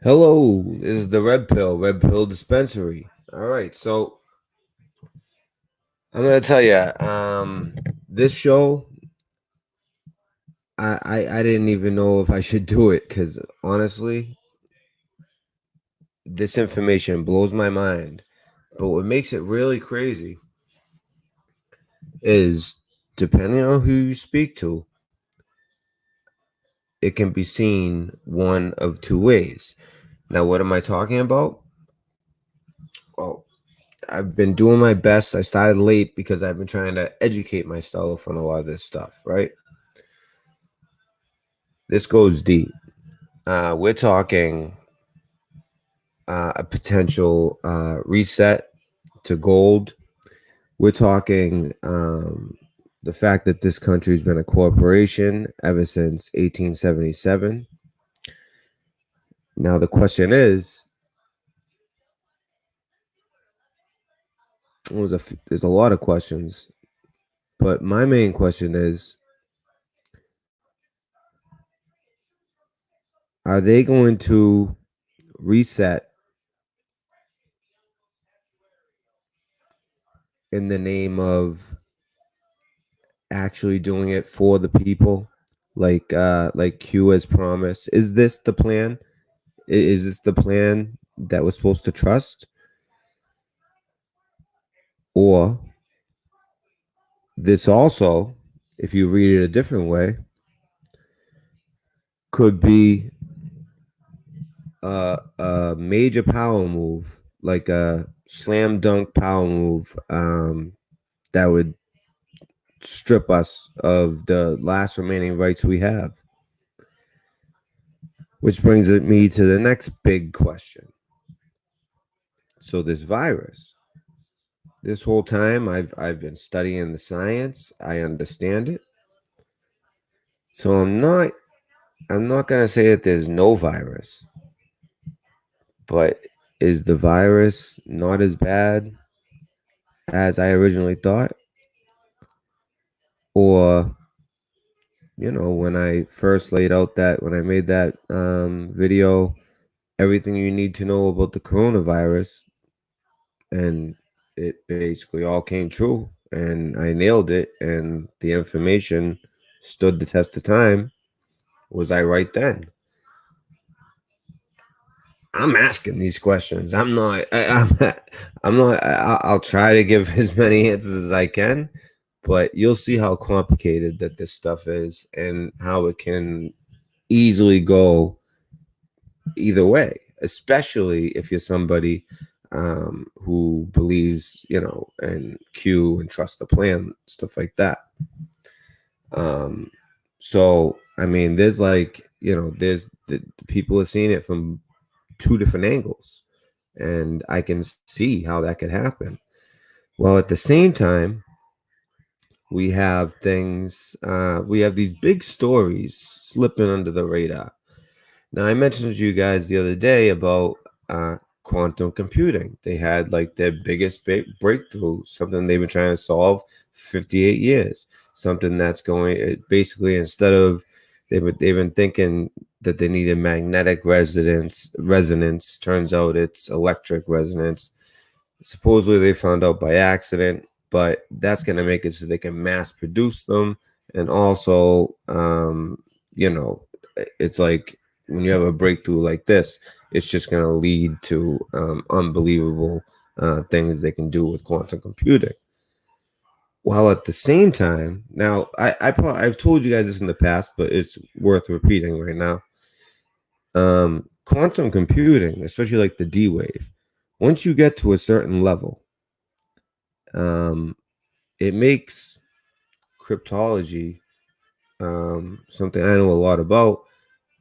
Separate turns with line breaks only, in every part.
Hello, this is the Red Pill Dispensary. All right, so I'm gonna tell you, this show, I didn't even know if I should do it because honestly, this information blows my mind. But what makes it really crazy is depending on who you speak to, it can be seen one of two ways. Now, what am I talking about? Well, I've been doing my best. I started late because I've been trying to educate myself on a lot of this stuff, right? This goes deep. We're talking a potential reset to gold. We're talking the fact that this country's been a corporation ever since 1877. Now, the question is, there's a lot of questions, but my main question is, are they going to reset in the name of actually doing it for the people, like Q has promised? Is this the plan? Is this the plan that we're supposed to trust? Or this also, if you read it a different way, could be a major power move, like a slam dunk power move, that would strip us of the last remaining rights we have. Which brings me to the next big question. So this virus, this whole time I've been studying the science. I understand it. So I'm not gonna say that there's no virus, but is the virus not as bad as I originally thought? Or, when I first laid out that when I made that video, everything you need to know about the coronavirus, and it basically all came true, and I nailed it, and the information stood the test of time. Was I right then? I'm asking these questions. I'm not. I'm not. I'll try to give as many answers as I can, but you'll see how complicated that this stuff is, and how it can easily go either way. Especially if you're somebody who believes, in Q and trust the plan, stuff like that. Um, so I mean, there's there's the people are seeing it from two different angles, and I can see how that could happen. Well, at the same time, we have we have these big stories slipping under the radar. Now, I mentioned to you guys the other day about quantum computing. They had like their biggest breakthrough, something they've been trying to solve 58 years. Something that's basically, instead of they've been thinking that they needed magnetic resonance. Turns out it's electric resonance. Supposedly they found out by accident, but that's going to make it so they can mass produce them. And also, it's like when you have a breakthrough like this, it's just going to lead to unbelievable things they can do with quantum computing. While at the same time, now I've told you guys this in the past, but it's worth repeating right now. Quantum computing, especially like the D wave, once you get to a certain level, it makes cryptology, something I know a lot about,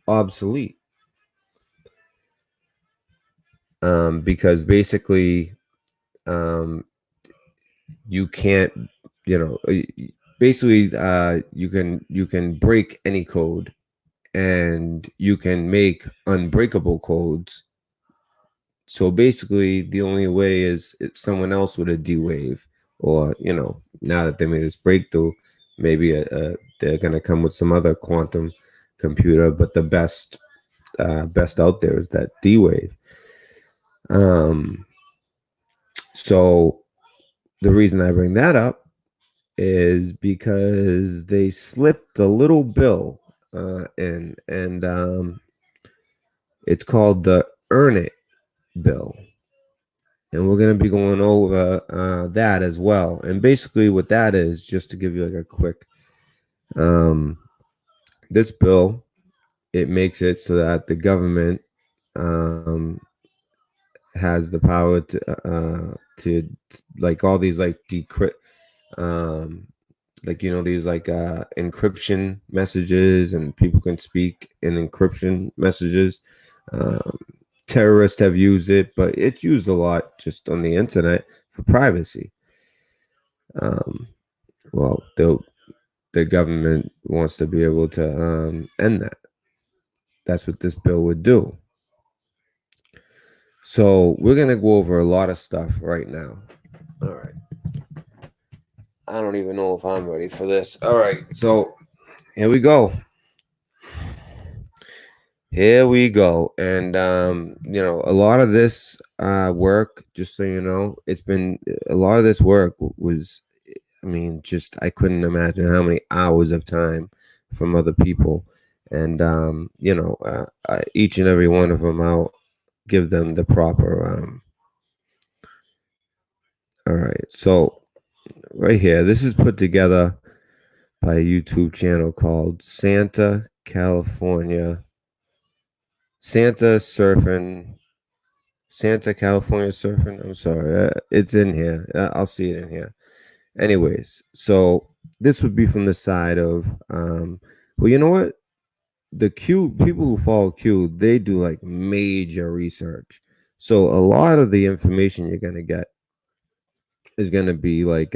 obsolete. Because basically, you can't, basically, you can break any code, and you can make unbreakable codes. So basically, the only way is it's someone else with a D wave, or now that they made this breakthrough, maybe they're gonna come with some other quantum computer. But the best best out there is that D wave. So the reason I bring that up is because they slipped a little bill in, and it's called the Earn It bill. And we're going to be going over that as well. And basically what that is, just to give you like a quick, this bill, it makes it so that the government has the power to like all these like decrypt, like, you know, these like encryption messages, and people can speak in encryption messages. Terrorists have used it, but it's used a lot just on the internet for privacy. Well, the government wants to be able to end that. That's what this bill would do. So we're gonna go over a lot of stuff right now. All right. I don't even know if I'm ready for this. All right, so here we go. Here we go. And you know, a lot of this work, just so you know, it's been a lot of this work was, I mean, just I couldn't imagine how many hours of time from other people. And you know, each and every one of them, I'll give them the proper all right. So right here, this is put together by a YouTube channel called Santa California California Surfing. I'm sorry, it's in here. I'll see it in here. Anyways, so this would be from the side of, well, you know what? The Q people who follow Q, they do like major research. So a lot of the information you're gonna get is gonna be like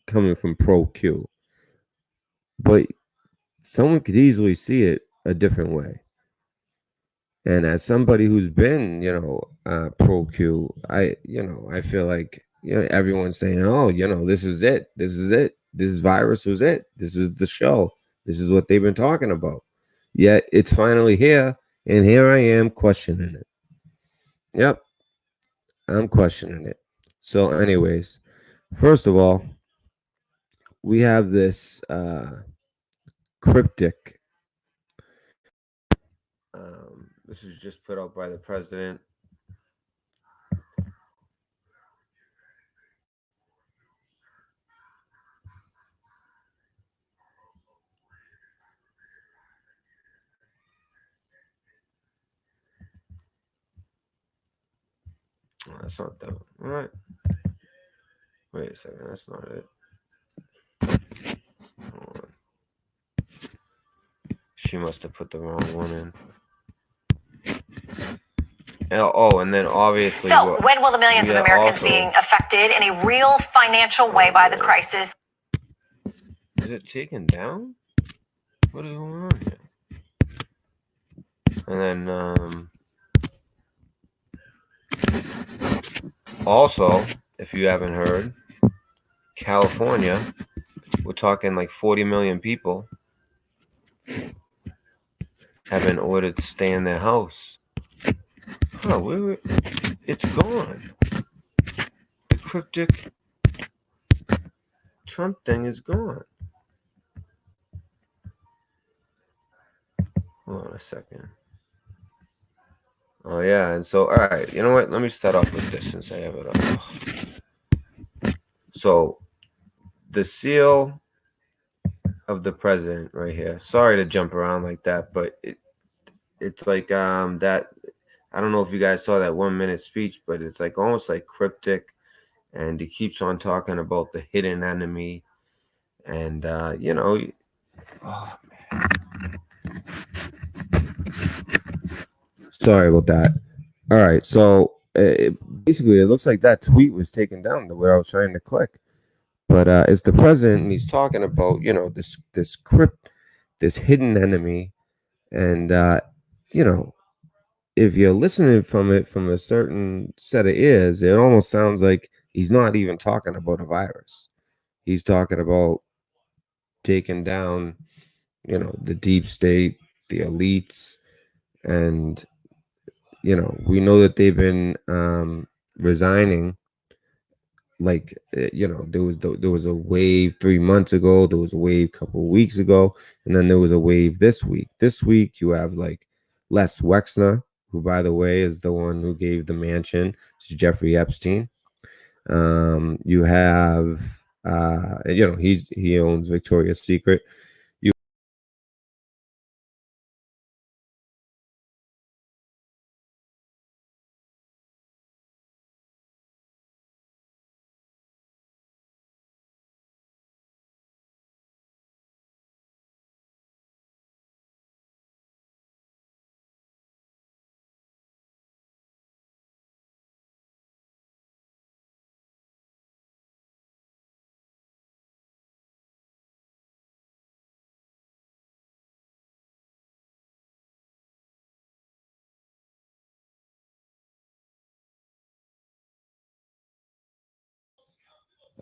coming from Pro Q, but someone could easily see it a different way. And as somebody who's been, you know, pro Q, I feel like, you know, everyone's saying, oh, you know, this is it. This is it. This virus was it. This is the show. This is what they've been talking about. Yet it's finally here. And here I am questioning it. Yep. I'm questioning it. So, anyways, first of all, we have this cryptic. This is just put out by the president. Oh, that's not that one. All right. Wait a second. That's not it. Hold on. She must have put the wrong one in. Oh, and then obviously.
So, when will the millions of Americans being affected in a real financial way by the crisis?
Is it taken down? What is going on here? And then, also, if you haven't heard, California, we're talking like 40 million people have been ordered to stay in their house. Huh, it's gone. The cryptic Trump thing is gone. Hold on a second. Oh, yeah. And so, all right. You know what? Let me start off with this since I have it up. So, the seal of the president right here. Sorry to jump around like that, but it's like that. I don't know if you guys saw that 1 minute speech, but it's like almost like cryptic, and he keeps on talking about the hidden enemy, and you know, oh, man. Sorry about that. All right, so basically, it looks like that tweet was taken down the way I was trying to click, but it's the president, and he's talking about, you know, this hidden enemy, and you know, if you're listening from a certain set of ears, it almost sounds like he's not even talking about a virus. He's talking about taking down, you know, the deep state, the elites, And we know that they've been resigning. Like there was a wave 3 months ago, there was a wave a couple of weeks ago, and then there was a wave this week. This week you have like Les Wexner, who by the way is the one who gave the mansion to Jeffrey Epstein. You have he owns Victoria's Secret.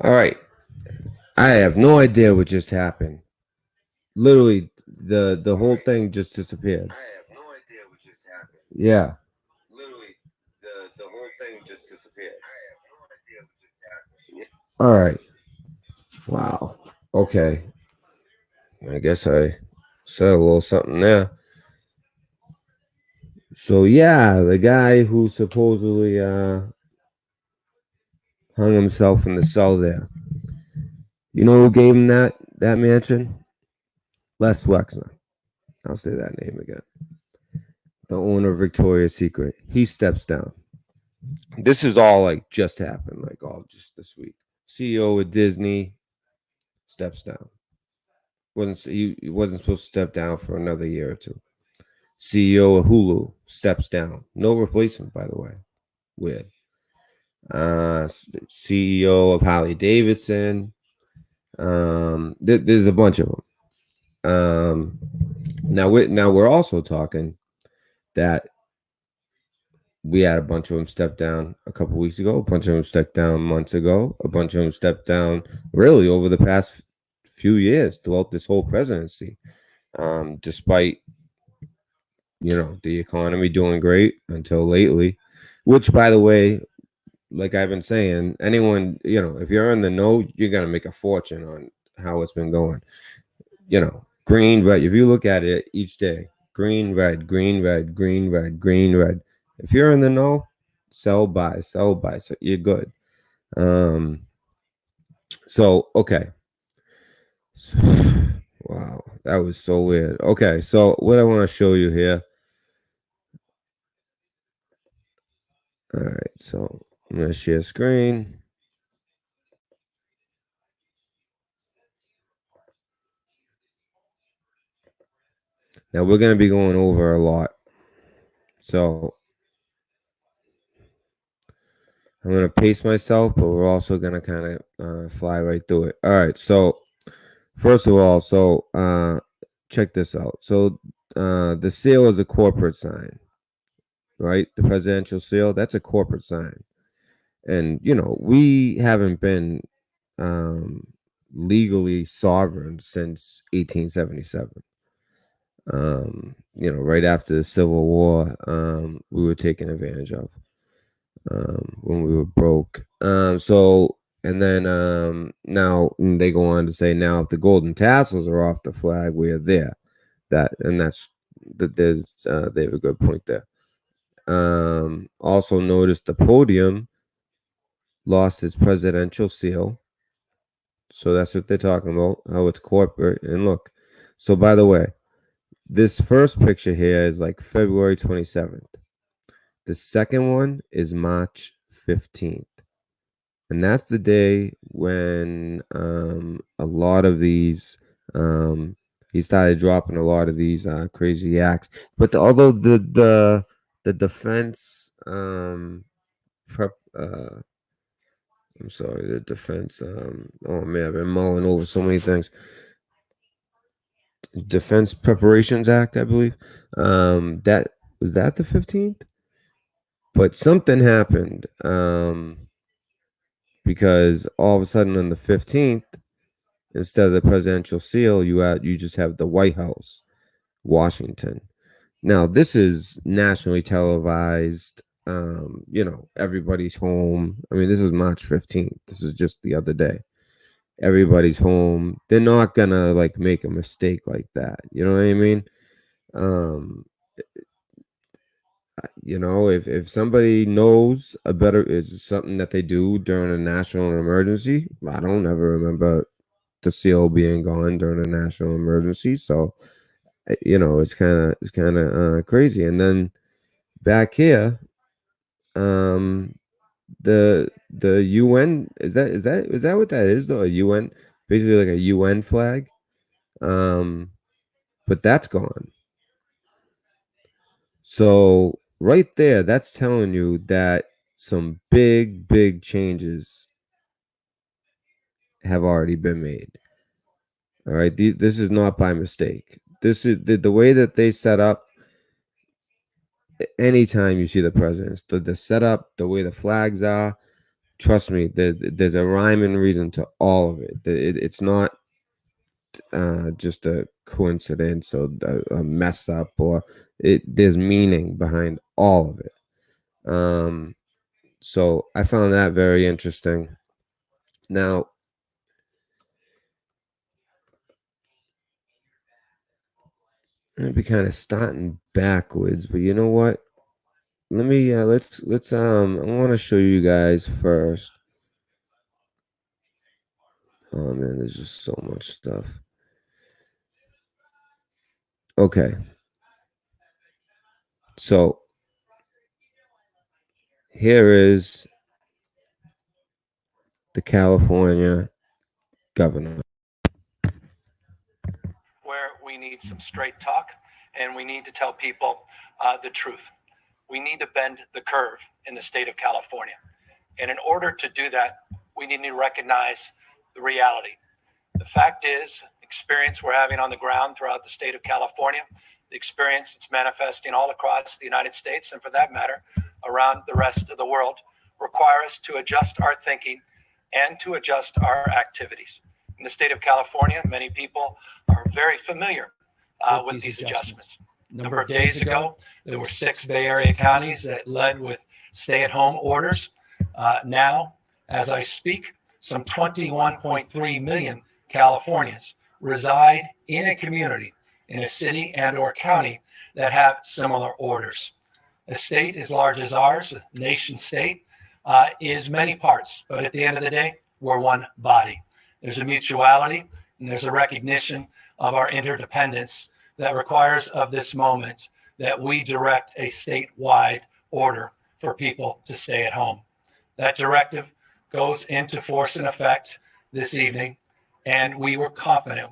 All right. I have no idea what just happened. Literally, the whole thing just disappeared. I have no idea what just happened. Yeah. Literally, the whole thing just disappeared. I have no idea what just happened. All right. Wow. Okay. I guess I said a little something there. So yeah, the guy who supposedly hung himself in the cell there. You know who gave him that mansion? Les Wexner. I'll say that name again. The owner of Victoria's Secret. He steps down. This is all like just happened, like all just this week. CEO of Disney steps down. He wasn't supposed to step down for another year or two. CEO of Hulu steps down. No replacement, by the way. Weird. CEO of Harley Davidson. There's a bunch of them. Now we're also talking that we had a bunch of them step down a couple weeks ago. A bunch of them stepped down months ago. A bunch of them stepped down really over the past few years throughout this whole presidency. Despite the economy doing great until lately, which by the way, like I've been saying, anyone, if you're in the know, you're gonna make a fortune on how it's been going. Green, red. If you look at it each day, green, red, green, red, green, red, green, red. If you're in the know, sell, buy, sell, buy. So you're good. So okay. Wow, that was so weird. Okay, so what I want to show you here. All right, so I'm gonna share screen. Now we're gonna be going over a lot, so I'm gonna pace myself, but we're also gonna kind of fly right through it. All right, so first of all, check this out. So the seal is a corporate sign, right? The presidential seal, that's a corporate sign. And we haven't been legally sovereign since 1877. Right after the Civil War, we were taken advantage of when we were broke. And then now they go on to say, now if the golden tassels are off the flag, we are there. There's they have a good point there. Also notice the podium lost its presidential seal. So that's what they're talking about, how it's corporate. And look, so by the way, this first picture here is like February 27th. The second one is March 15th. And that's the day when a lot of these he started dropping a lot of these crazy acts. But although the defense prep I'm sorry, the defense oh man, I've been mulling over so many things. Defense Preparations Act, I believe. That was that the 15th? But something happened because all of a sudden on the 15th, instead of the presidential seal, you just have the White House, Washington. Now, this is nationally televised. Everybody's home. I mean, this is March 15th. This is just the other day. Everybody's home. They're not gonna like make a mistake like that. You know what I mean? Um, if somebody knows a better is something that they do during a national emergency, I don't ever remember the seal being gone during a national emergency. So, it's kind of crazy. And then back here, um, the UN is that what that is though? A UN, basically like a UN flag. But that's gone. So right there, that's telling you that some big changes have already been made. All right, this is not by mistake. This is the way that they set up. Anytime you see the presidents, the setup, the way the flags are, trust me, there's a rhyme and reason to all of it. It's not just a coincidence or a mess up, or there's meaning behind all of it. So I found that very interesting. Now, I'm gonna be kind of starting backwards, but you know what? Let me let's I want to show you guys first. Oh man, there's just so much stuff. Okay. So here is the California governor.
Where we need some straight talk and we need to tell people the truth. We need to bend the curve in the state of California. And in order to do that, we need to recognize the reality. The fact is, experience we're having on the ground throughout the state of California, the experience that's manifesting all across the United States, and for that matter, around the rest of the world, require us to adjust our thinking and to adjust our activities. In the state of California, many people are very familiar with these adjustments. A number of days ago, there were 6 Bay Area counties that led with stay-at-home orders. Now, as I speak, some 21.3 million Californians reside in a community, in a city and or county that have similar orders. A state as large as ours, a nation state, is many parts, but at the end of the day, we're one body. There's a mutuality and there's a recognition of our interdependence that requires of this moment that we direct a statewide order for people to stay at home. That directive goes into force and effect this evening, and we are confident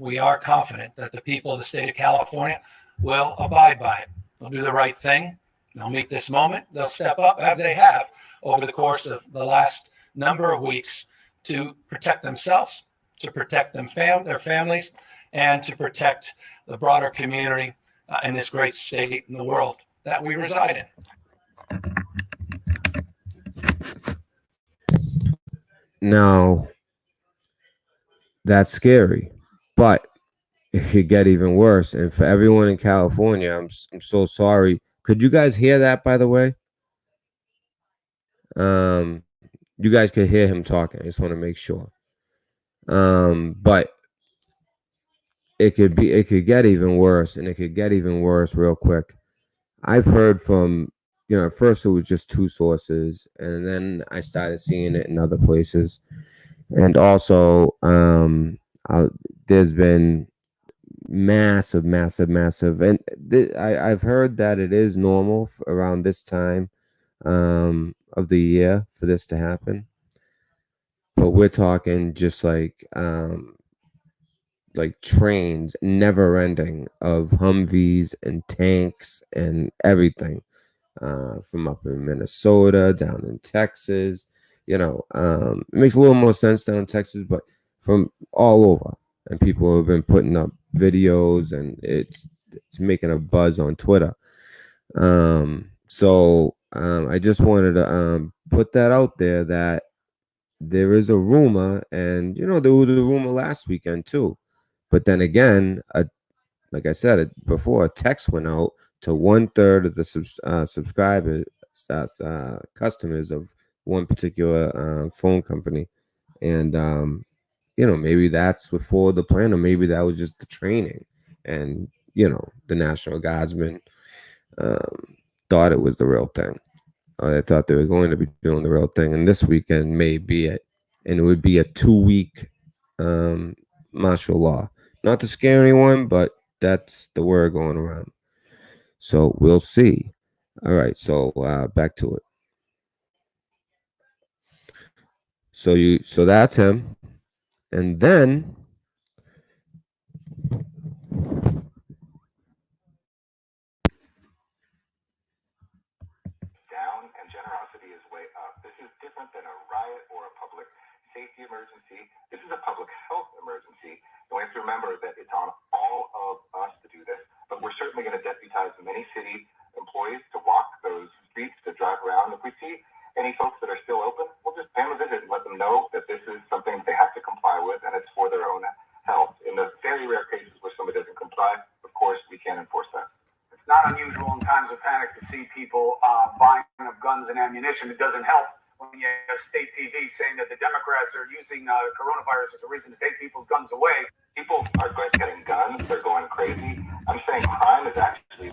that the people of the state of California will abide by it. They'll do the right thing. They'll meet this moment. They'll step up, as they have over the course of the last number of weeks, to protect themselves, to protect their families, and to protect the broader community in this great state in the world that we reside in.
Now, that's scary, but it could get even worse. And for everyone in California, I'm so sorry. Could you guys hear that, by the way? You guys could hear him talking. I just want to make sure. But it could get even worse, and it could get even worse real quick. I've heard from, at first it was just 2 sources, and then I started seeing it in other places. And also, there's been massive, and I've heard that it is normal around this time of the year for this to happen. But we're talking just like trains never ending of Humvees and tanks and everything from up in Minnesota down in Texas. It makes a little more sense down in Texas, but from all over. And people have been putting up videos, and it's making a buzz on Twitter. So I just wanted to put that out there, that there is a rumor, and there was a rumor last weekend too. But then again, like I said before, a text went out to 1/3 of the subscribers, customers of one particular phone company. And maybe that's before the plan, or maybe that was just the training, and the National Guardsmen thought it was the real thing. They thought they were going to be doing the real thing, and this weekend may be it. And it would be a 2-week martial law. Not to scare anyone, but that's the word going around. So we'll see. All right, so back to it. So that's him, and then
down and generosity is way up. This is different than a riot or a public safety emergency. This is a public health emergency. And we have to remember that it's on all of us to do this. But we're certainly going to deputize many city employees to walk those streets, to drive around. If we see any folks that are still open, we'll just pay them a visit and let them know that this is something they have to comply with, and it's for their own health. In the very rare cases where somebody doesn't comply, of course, we can't enforce that.
It's not unusual in times of panic to see people buying up guns and ammunition. It doesn't help when you have state TV saying that the Democrats are using coronavirus as a reason to take people's guns away.
People are getting guns. They're going crazy. I'm saying crime is actually...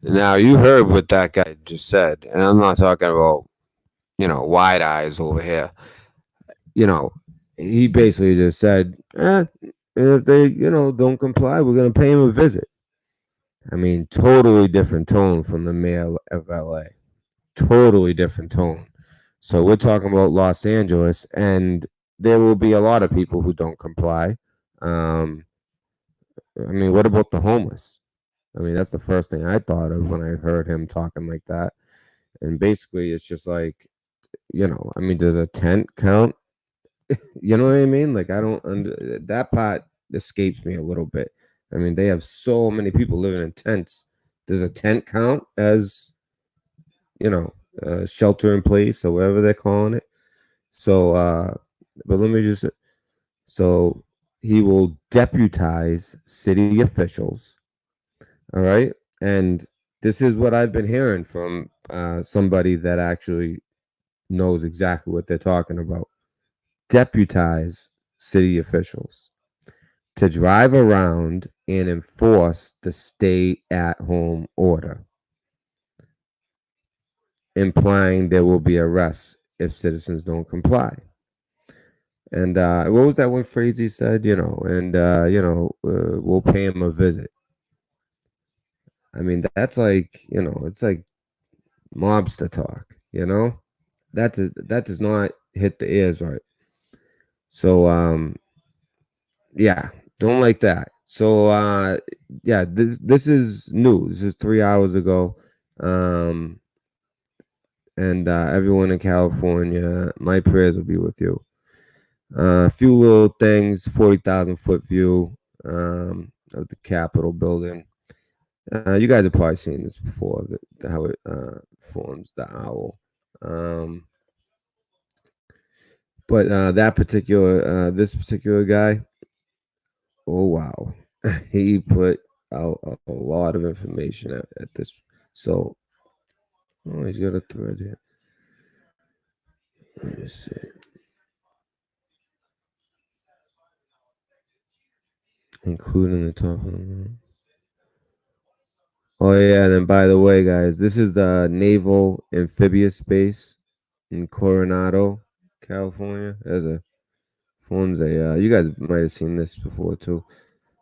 Now, you heard what that guy just said, and I'm not talking about, wide eyes over here. He basically just said, if they, don't comply, we're going to pay him a visit. I mean, totally different tone from the mayor of LA. Totally different tone. So we're talking about Los Angeles, and there will be a lot of people who don't comply. I mean, what about the homeless? I mean, that's the first thing I thought of when I heard him talking like that. And basically, it's just like, I mean, does a tent count? You know what I mean? Like, I don't that part escapes me a little bit. I mean, they have so many people living in tents. Does a tent count as, shelter in place or whatever they're calling it? So, but let me just, so he will deputize city officials. All right. And this is what I've been hearing from somebody that actually knows exactly what they're talking about. Deputize city officials to drive around and enforce the stay-at-home order, implying there will be arrests if citizens don't comply. And what was that one phrase he said? We'll pay him a visit. I mean, that's like, it's like mobster talk. That does not hit the ears right. So yeah, don't like that. So yeah, this is new. This is 3 hours ago. And everyone in California, my prayers will be with you. A few little things, 40,000-foot view of the Capitol building. You guys have probably seen this before, how it forms the owl. But this particular guy, oh wow, he put out a lot of information at this. So, oh, he's got a thread here. Let me see. Including the top of the... Oh yeah, and then by the way, guys, this is the Naval Amphibious Base in Coronado, California. Forms a you guys might have seen this before too.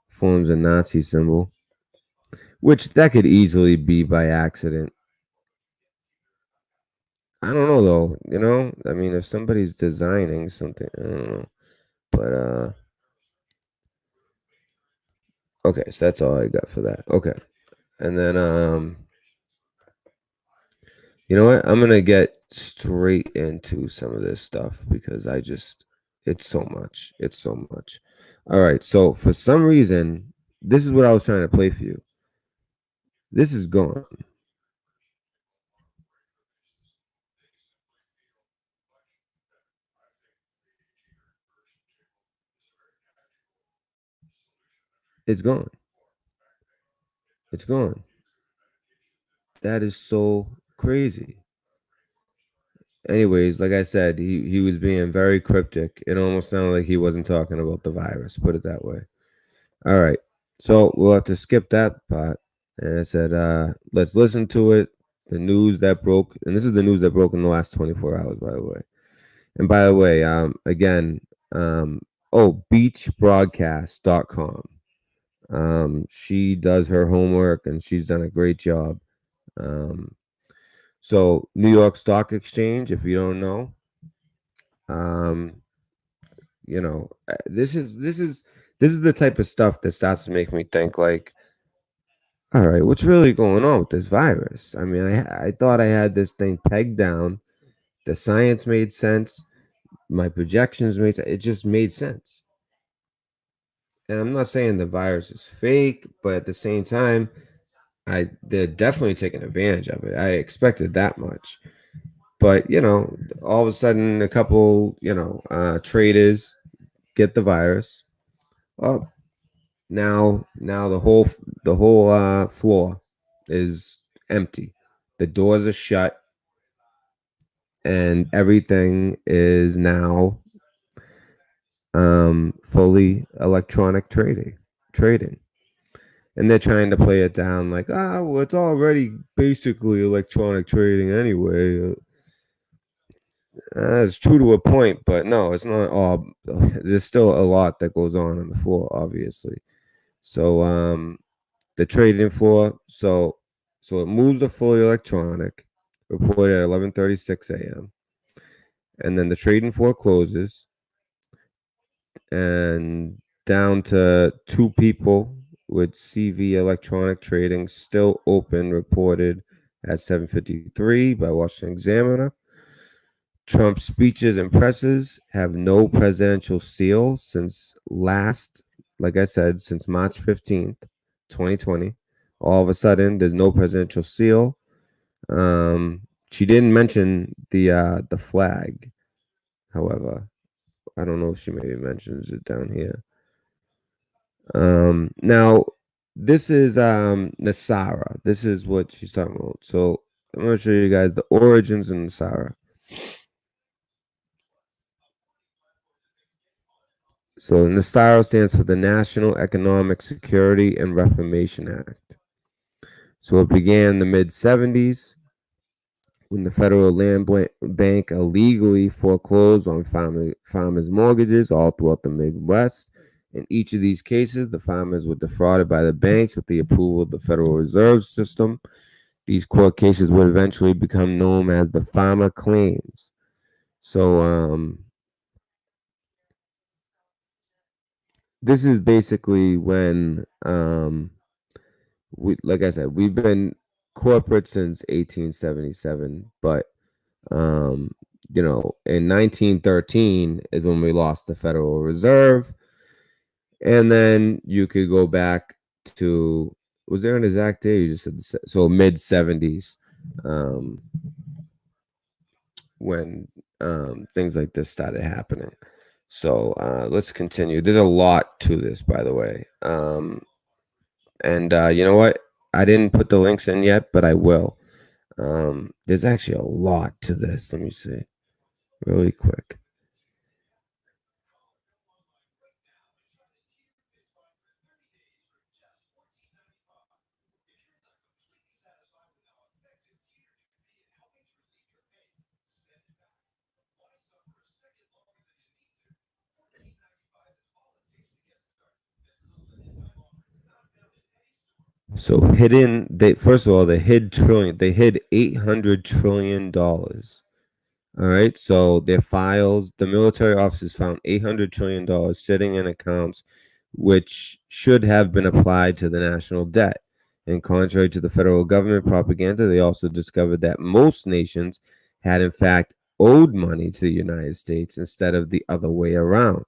Forms a Nazi symbol, which that could easily be by accident. I don't know though, I mean, if somebody's designing something, I don't know. But okay, so that's all I got for that. Okay. And then you know what? I'm gonna get straight into some of this stuff because it's so much. It's so much. All right. So for some reason, this is what I was trying to play for you. This is gone. It's gone. It's gone. That is so crazy. Anyways, like I said, he was being very cryptic. It almost sounded like he wasn't talking about the virus, put it that way. All right. So we'll have to skip that part. And I said, let's listen to it. The news that broke, and this is the news that broke in the last 24 hours, by the way. And by the way, again, beachbroadcast.com. She does her homework and she's done a great job. So New York Stock Exchange, if you don't know, this is the type of stuff that starts to make me think like, all right, what's really going on with this virus? I mean, I thought I had this thing pegged down. The science made sense. My projections made sense. It just made sense. And I'm not saying the virus is fake, but at the same time, they're definitely taking advantage of it. I expected that much. But, all of a sudden, a couple, traders get the virus. Oh, now the whole floor is empty. The doors are shut, and everything is now fully electronic trading. And they're trying to play it down like, well, it's already basically electronic trading anyway. It's true to a point, but no, it's not all. There's still a lot that goes on the floor, obviously. So the trading floor, so it moves to fully electronic, reported at 11:36 a.m. And then the trading floor closes, and down to 2 people with CV Electronic Trading still open, reported at 7:53 by Washington Examiner. Trump's speeches and presses have no presidential seal since like I said, since March 15th, 2020. All of a sudden, there's no presidential seal. She didn't mention the flag, however. I don't know if she maybe mentions it down here. Now, this is Nasara. This is what she's talking about. So I'm going to show you guys the origins of Nasara. So NASARA stands for the National Economic Security and Reformation Act. So it began in the mid-70s when the Federal Land Bank illegally foreclosed on farmers' mortgages all throughout the Midwest. In each of these cases, the farmers were defrauded by the banks with the approval of the Federal Reserve System. These court cases would eventually become known as the farmer claims. So this is basically when like I said, we've been corporate since 1877, but in 1913 is when we lost the Federal Reserve. And then you could go back to, was there an exact day? You just said so mid 70s, when things like this started happening. So let's continue. There's a lot to this, by the way. And you know what? I didn't put the links in yet, but I will. There's actually a lot to this. Let me see really quick. So first of all, they hid $800 trillion. All right. So their files, the military officers found $800 trillion sitting in accounts which should have been applied to the national debt. And contrary to the federal government propaganda, they also discovered that most nations had in fact owed money to the United States instead of the other way around.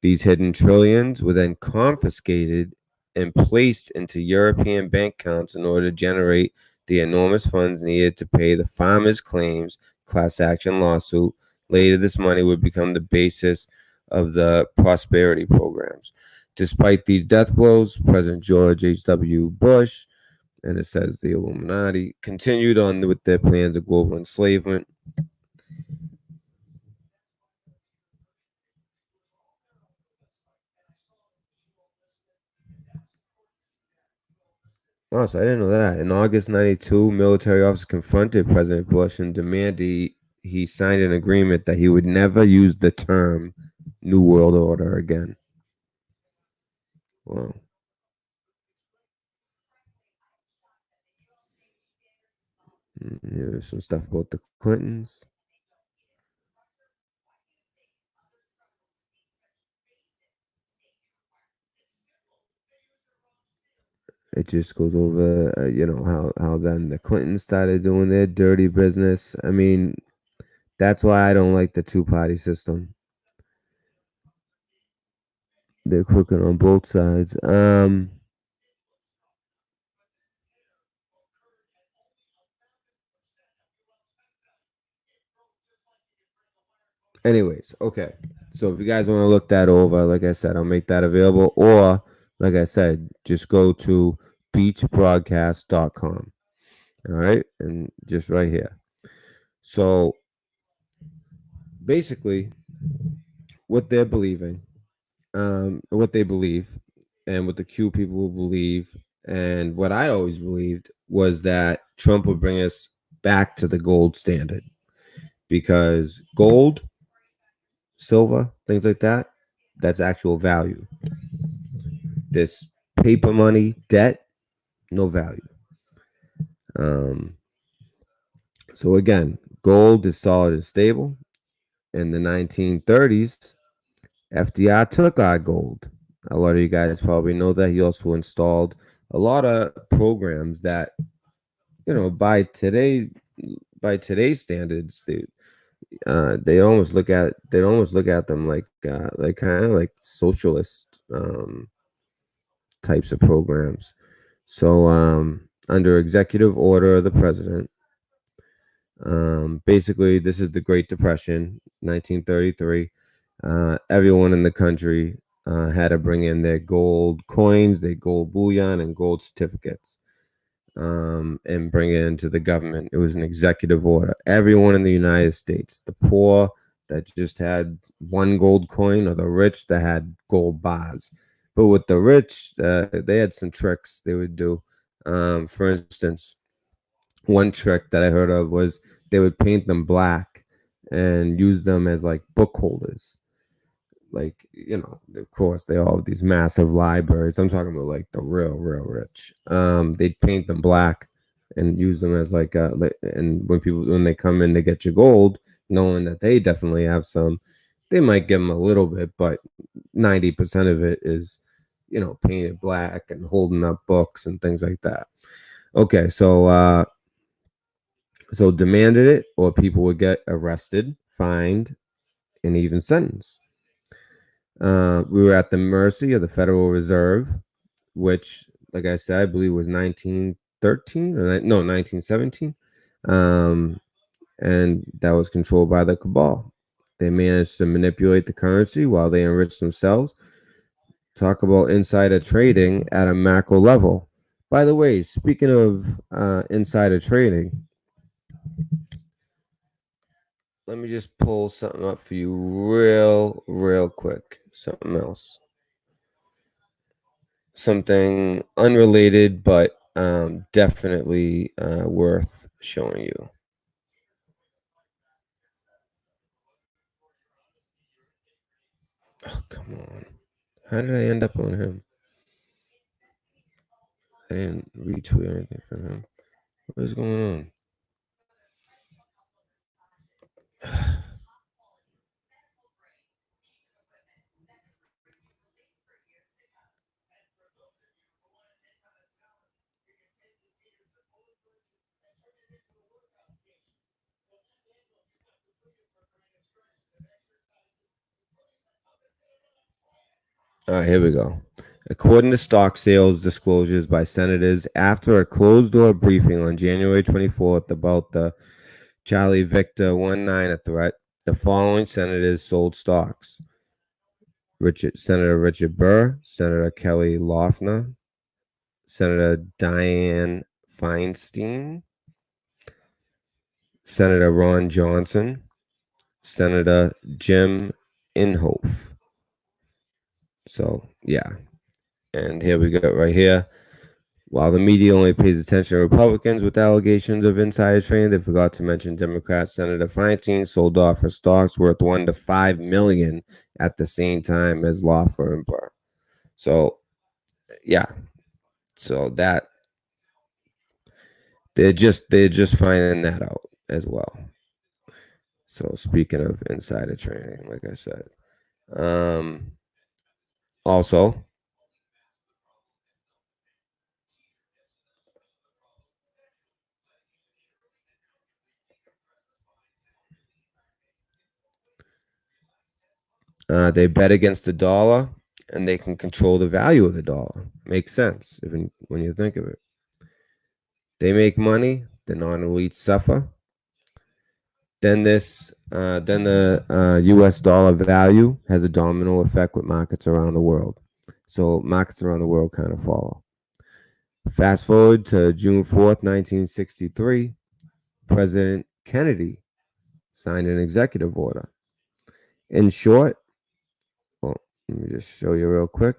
These hidden trillions were then confiscated and placed into European bank accounts in order to generate the enormous funds needed to pay the farmers' claims class action lawsuit. Later, this money would become the basis of the prosperity programs. Despite these death blows, President George H.W. Bush And it says the Illuminati continued on with their plans of global enslavement. Oh, so I didn't know that. In August 92, military officers confronted President Bush and demanded he signed an agreement that he would never use the term New World Order again. Wow. Here's some stuff about the Clintons. It just goes over, how then the Clintons started doing their dirty business. I mean, that's why I don't like the two-party system. They're crooked on both sides. Anyways, okay. So if you guys want to look that over, like I said, I'll make that available. Or, like I said, just go to beachbroadcast.com. All right. And just right here. So basically, what they're believing, what they believe, and what the Q people believe, and what I always believed was that Trump would bring us back to the gold standard, because gold, silver, things like that, that's actual value. This paper money, debt, no value. So again, gold is solid and stable. In the 1930s, FDR took our gold. A lot of you guys probably know that. He also installed a lot of programs that, by today's standards, they almost look at them like kind of like socialist types of programs. So under executive order of the president, basically this is the Great Depression, 1933. Everyone in the country had to bring in their gold coins, their gold bullion, and gold certificates, and bring it into the government. It was an executive order. Everyone in the United States, the poor that just had one gold coin, or the rich that had gold bars. But with the rich, they had some tricks they would do. For instance, one trick that I heard of was they would paint them black and use them as like book holders. Like, of course, they all have these massive libraries. I'm talking about like the real rich. They'd paint them black and use them as and when they come in to get your gold, knowing that they definitely have some, they might give them a little bit, but 90% of it is, painted black and holding up books and things like that. Okay, so demanded it, or people would get arrested, fined, and even sentenced. We were at the mercy of the Federal Reserve, which, like I said, I believe was 1913 or 1917. And that was controlled by the cabal. They managed to manipulate the currency while they enriched themselves. Talk about insider trading at a macro level. By the way, speaking of insider trading, let me just pull something up for you real quick. Something else. Something unrelated, but definitely worth showing you. Oh, come on. How did I end up on him? I didn't retweet anything from him. What is going on? All right, here we go. According to stock sales disclosures by senators after a closed-door briefing on January 24th about the Charlie Victor 19 threat, the following senators sold stocks: Senator Richard Burr, Senator Kelly Loeffler, Senator Dianne Feinstein, Senator Ron Johnson, Senator Jim Inhofe. So, yeah. And here we go right here. While the media only pays attention to Republicans with allegations of insider trading, they forgot to mention Democrat Senator Feinstein sold off her stocks worth $1 to $5 million at the same time as law firm Burr. So, yeah. So that they're just finding that out as well. So speaking of insider trading, like I said, also. They bet against the dollar, and they can control the value of the dollar. Makes sense even when you think of it. They make money. The non-elites suffer. Then the U.S. dollar value has a domino effect with markets around the world. So markets around the world kind of follow. Fast forward to June 4th, 1963, President Kennedy signed an executive order. In short, well, let me just show you real quick.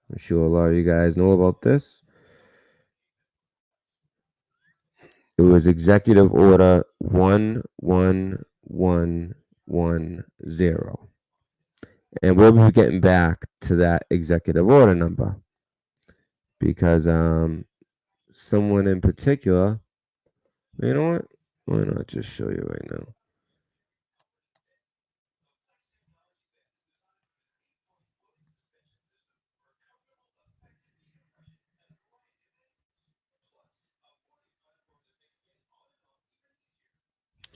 I'm sure a lot of you guys know about this. It was Executive Order 11110. And we'll be getting back to that executive order number because someone in particular, you know what? Why not just show you right now?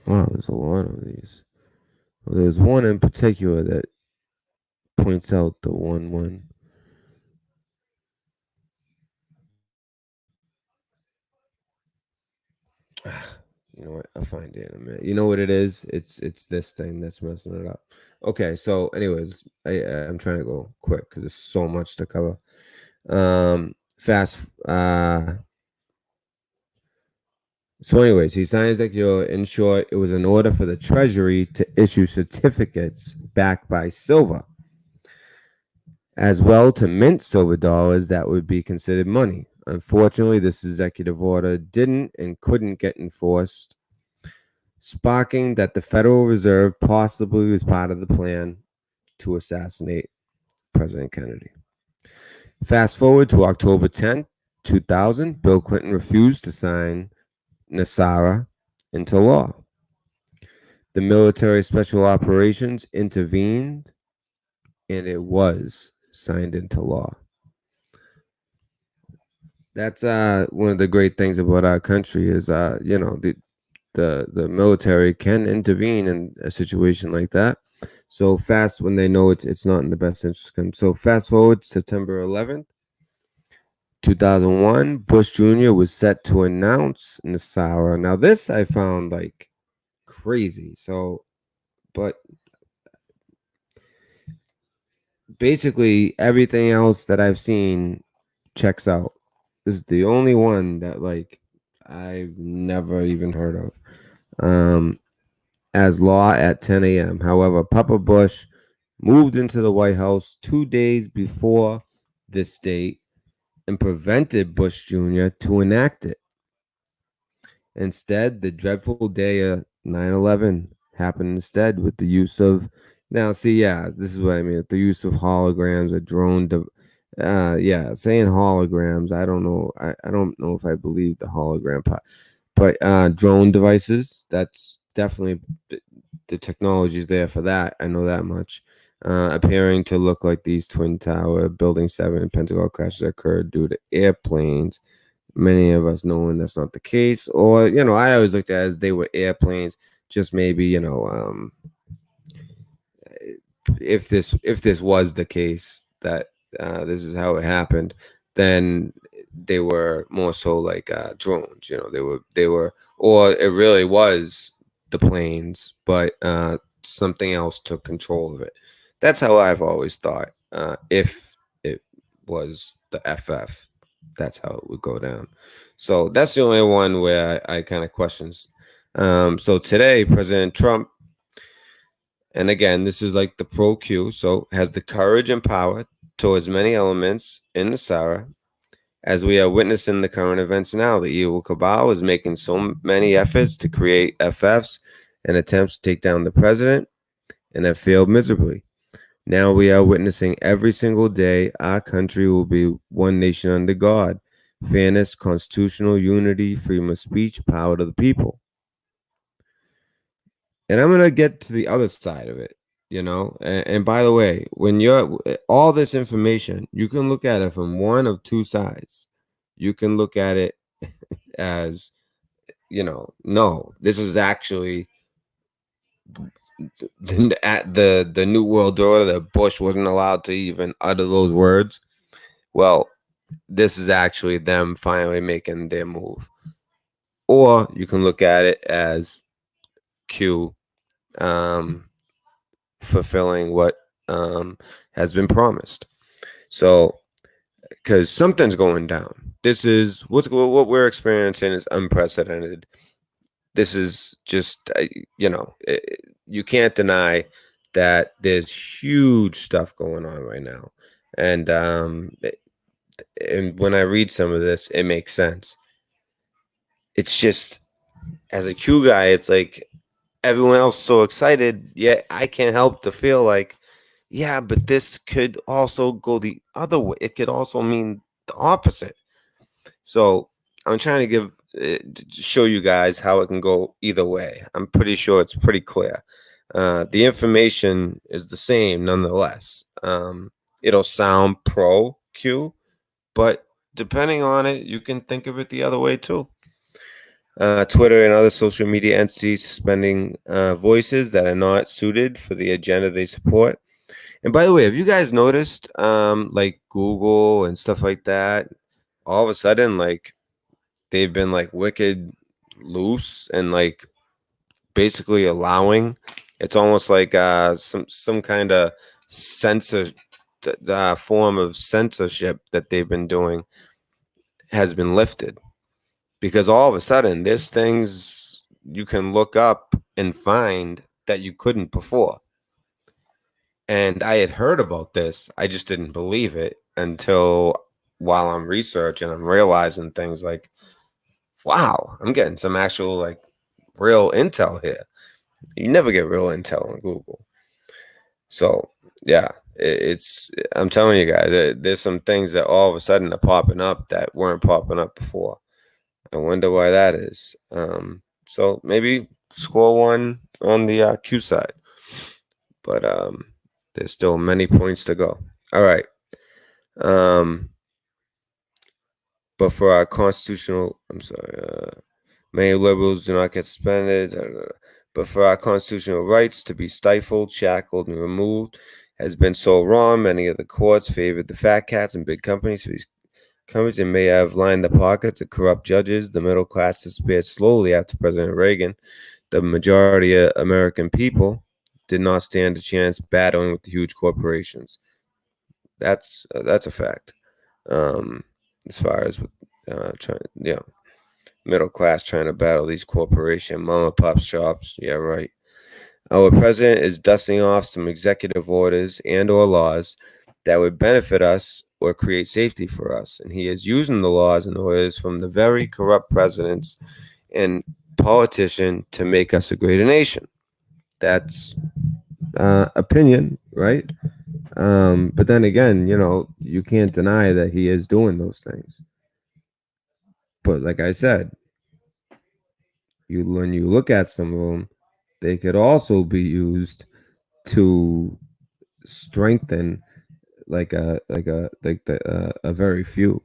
Wow, there's a lot of these. Well, there's one in particular that points out the 1-1. You know what? I'll find it in a minute. You know what it is? It's this thing that's messing it up. Okay, so anyways, I'm trying to go quick because there's so much to cover. So anyways, he signs in short, it was an order for the Treasury to issue certificates backed by silver, as well to mint silver dollars that would be considered money. Unfortunately, this executive order didn't and couldn't get enforced, sparking that the Federal Reserve possibly was part of the plan to assassinate President Kennedy. Fast forward to October 10th, 2000, Bill Clinton refused to sign NESARA into law. The military special operations intervened, and it was signed into law. That's one of the great things about our country is the military can intervene in a situation like that. So fast when they know it's not in the best interest. So fast forward September 11th, 2001, Bush Jr. was set to announce NESARA. Now this I found like crazy. So, but basically everything else that I've seen checks out. This is the only one that like I've never even heard of. As law at 10 a.m. However, Papa Bush moved into the White House 2 days before this date and prevented Bush Jr. to enact it. Instead, the dreadful day of 9/11 happened instead with the use of, now see, yeah, this is what I mean, the use of holograms, a drone, saying holograms, I don't know, I don't know if I believe the hologram part, but drone devices, that's definitely, the technology is there for that, I know that much. Appearing to look like these Twin Tower, Building 7, Pentagon crashes occurred due to airplanes. Many of us knowing that's not the case, or I always looked at it as they were airplanes. Just maybe if this was the case that this is how it happened, then they were more so like drones. They were, or it really was the planes, but something else took control of it. That's how I've always thought. If it was the FF. That's how it would go down. So that's the only one where I kind of questions. So today, President Trump, and again, this is like the pro Q, so has the courage and power towards many elements in the Sarah, as we are witnessing the current events now. The evil cabal is making so many efforts to create FFs and attempts to take down the president, and have failed miserably. Now we are witnessing every single day our country will be one nation under God, fairness, constitutional unity, freedom of speech, power to the people. And I'm going to get to the other side of it, And by the way, when you're all this information, you can look at it from one of two sides. You can look at it as, no, this is actually at the New World Order that Bush wasn't allowed to even utter those words. Well, this is actually them finally making their move. Or you can look at it as Q fulfilling what has been promised. So, because something's going down. This is what we're experiencing is unprecedented. This is just, you can't deny that there's huge stuff going on right now. And when I read some of this, it makes sense. It's just, as a Q guy, it's like everyone else is so excited, yet I can't help to feel like, yeah, but this could also go the other way. It could also mean the opposite. So I'm trying to show you guys how it can go either way. I'm pretty sure it's pretty clear. The information is the same nonetheless. It'll sound pro Q, but depending on it, you can think of it the other way too. Twitter and other social media entities suspending voices that are not suited for the agenda they support. And by the way, have you guys noticed, like Google and stuff like that, all of a sudden, like they've been like wicked loose and like basically allowing. It's almost like some kind of form of censorship that they've been doing has been lifted, because all of a sudden there's things you can look up and find that you couldn't before. And I had heard about this. I just didn't believe it until while I'm researching, I'm realizing things like, wow, I'm getting some actual like real intel here. You never get real intel on Google. So yeah, I'm telling you guys, there's some things that all of a sudden are popping up that weren't popping up before. I wonder why that is. So maybe score one on the Q side, but there's still many points to go. All right. But for our constitutional, many liberals do not get suspended. But for our constitutional rights to be stifled, shackled, and removed has been so wrong. Many of the courts favored the fat cats and big companies for these companies and may have lined the pockets of corrupt judges. The middle class disappeared slowly after President Reagan. The majority of American people did not stand a chance battling with the huge corporations. That's a fact. As far as middle class trying to battle these corporation mom and pop shops. Yeah, right. Our president is dusting off some executive orders and or laws that would benefit us or create safety for us. And he is using the laws and orders from the very corrupt presidents and politician to make us a greater nation. That's opinion, right? But then again, you can't deny that he is doing those things. But like I said, when you look at some of them, they could also be used to strengthen a very few.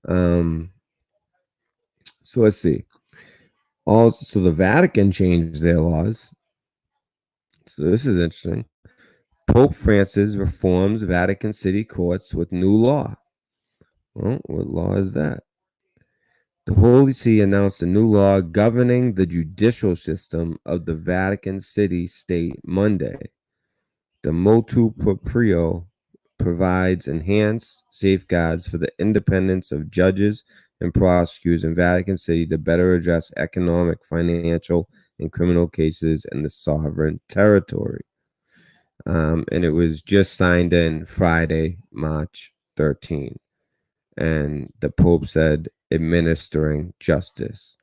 So let's see. Also, so the Vatican changed their laws. So this is interesting. Pope Francis reforms Vatican City courts with new law. Well, what law is that? The Holy See announced a new law governing the judicial system of the Vatican City state Monday. The motu proprio provides enhanced safeguards for the independence of judges and prosecutors in Vatican City to better address economic, financial, and criminal cases in the sovereign territory. And it was just signed in Friday, March 13. And the Pope said administering justice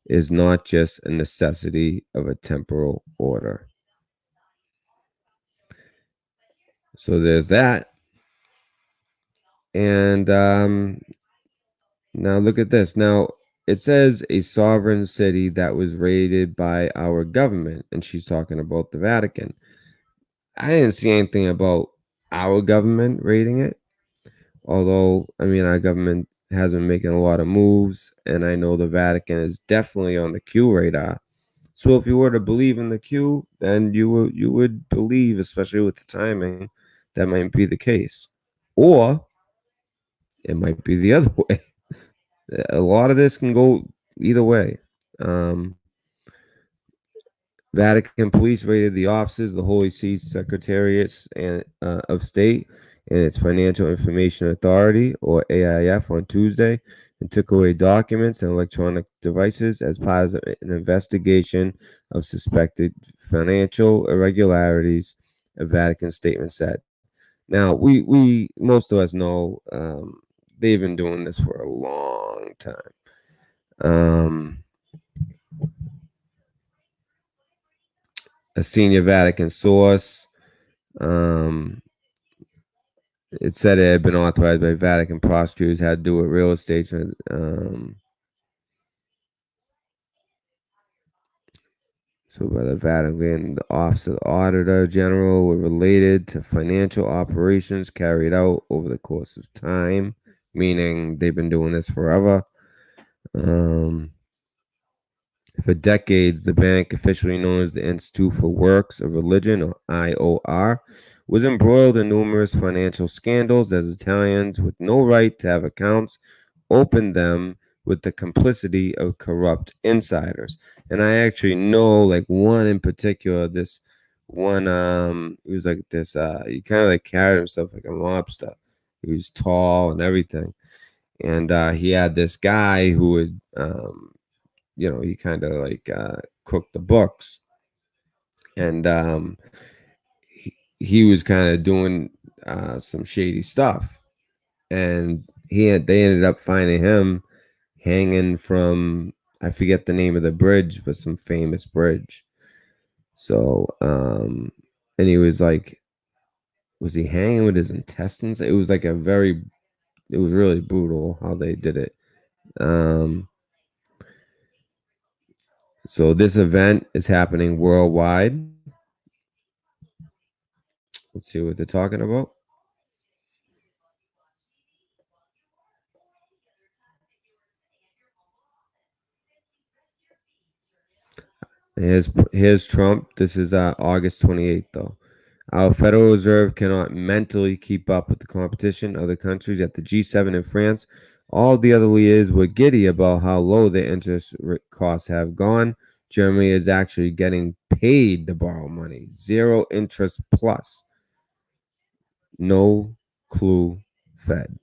is not just a necessity of a temporal order. So there's that. And now look at this. Now it says a sovereign city that was raided by our government, and she's talking about the Vatican. I didn't see anything about our government raiding it. Although, I mean, our government has been making a lot of moves, and I know the Vatican is definitely on the Q radar. So if you were to believe in the Q, then you would believe, especially with the timing, that might be the case. Or it might be the other way. A lot of this can go either way. Vatican police raided the offices of the Holy See Secretariat and of State and its Financial Information Authority, or AIF, on Tuesday and took away documents and electronic devices as part of an investigation of suspected financial irregularities, a Vatican statement said. Now, we most of us know they've been doing this for a long time. A senior Vatican source, it said it had been authorized by Vatican prosecutors, had to do with real estate. So by the Vatican, the Office of the Auditor General were related to financial operations carried out over the course of time, meaning they've been doing this forever. For decades, the bank, officially known as the Institute for Works of Religion, or IOR, was embroiled in numerous financial scandals as Italians with no right to have accounts opened them with the complicity of corrupt insiders. And I actually know like one in particular, this one, he was like this, he kind of like carried himself like a mobster. He was tall and everything. And he had this guy who would, he kind of like cooked the books. And he was kind of doing some shady stuff. And they ended up finding him hanging from, I forget the name of the bridge, but some famous bridge. So, and he was like, was he hanging with his intestines? It was like it was really brutal how they did it. So this event is happening worldwide. Let's see what they're talking about. Here's Trump. This is August 28th, though. Our Federal Reserve cannot mentally keep up with the competition. Other countries at the G7 in France, all the other leaders were giddy about how low their interest costs have gone. Germany is actually getting paid to borrow money. 0 interest plus. No clue Fed.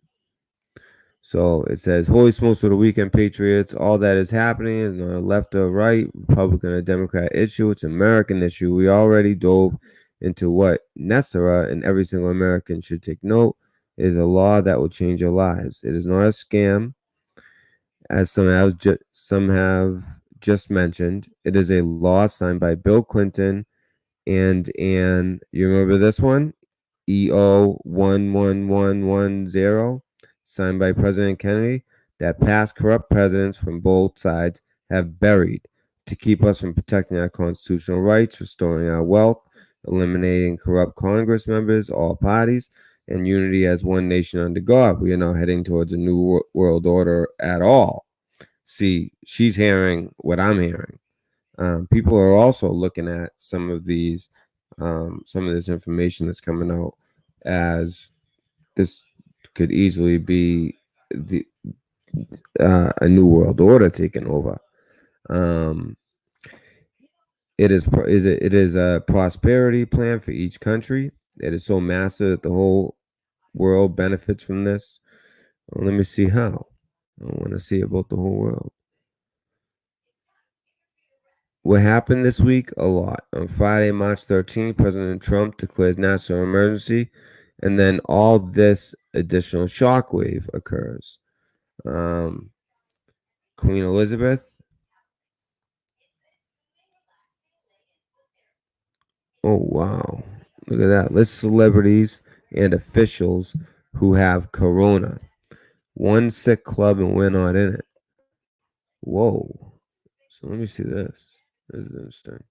So it says, holy smokes for the weekend, Patriots. All that is happening is not a left or right, Republican or Democrat issue. It's an American issue. We already dove into what Nefarious and every single American should take note is a law that will change your lives. It is not a scam, as some have just mentioned. It is a law signed by Bill Clinton and you remember this one? EO 11110. Signed by President Kennedy, that past corrupt presidents from both sides have buried to keep us from protecting our constitutional rights, restoring our wealth, eliminating corrupt Congress members, all parties, and unity as one nation under God. We are now heading towards a new world order at all. See, she's hearing what I'm hearing. People are also looking at some of this information that's coming out as this could easily be a new world order taking over. It is a prosperity plan for each country. It is so massive that the whole world benefits from this? Well, let me see how. I want to see about the whole world. What happened this week? A lot. On Friday, March 13th, President Trump declares national emergency, and then all this additional shockwave occurs. Queen Elizabeth. Oh, wow. Look at that. List celebrities and officials who have corona. One sick club and we're not in it. Whoa. So let me see this. This is interesting.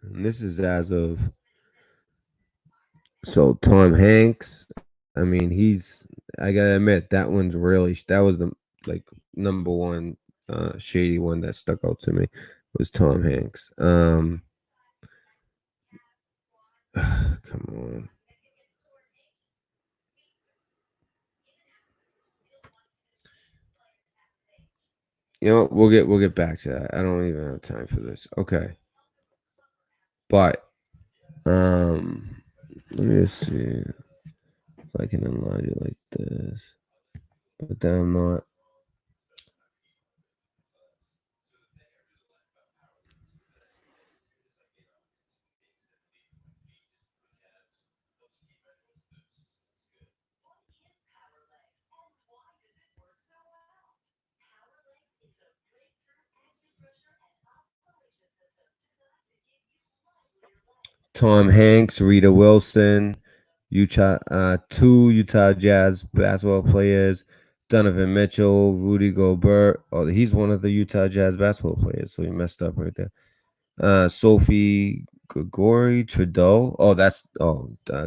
And this is as of Tom Hanks. I mean, I gotta admit that one's really that was the like number one shady one that stuck out to me was Tom Hanks. Come on. You know, we'll get back to that. I don't even have time for this. Okay. But let me just see if I can enlarge it like this. But then I'm not. Tom Hanks, Rita Wilson, two Utah Jazz basketball players, Donovan Mitchell, Rudy Gobert. Oh, he's one of the Utah Jazz basketball players, so he messed up right there. Sophie Gregory Trudeau. Oh, that's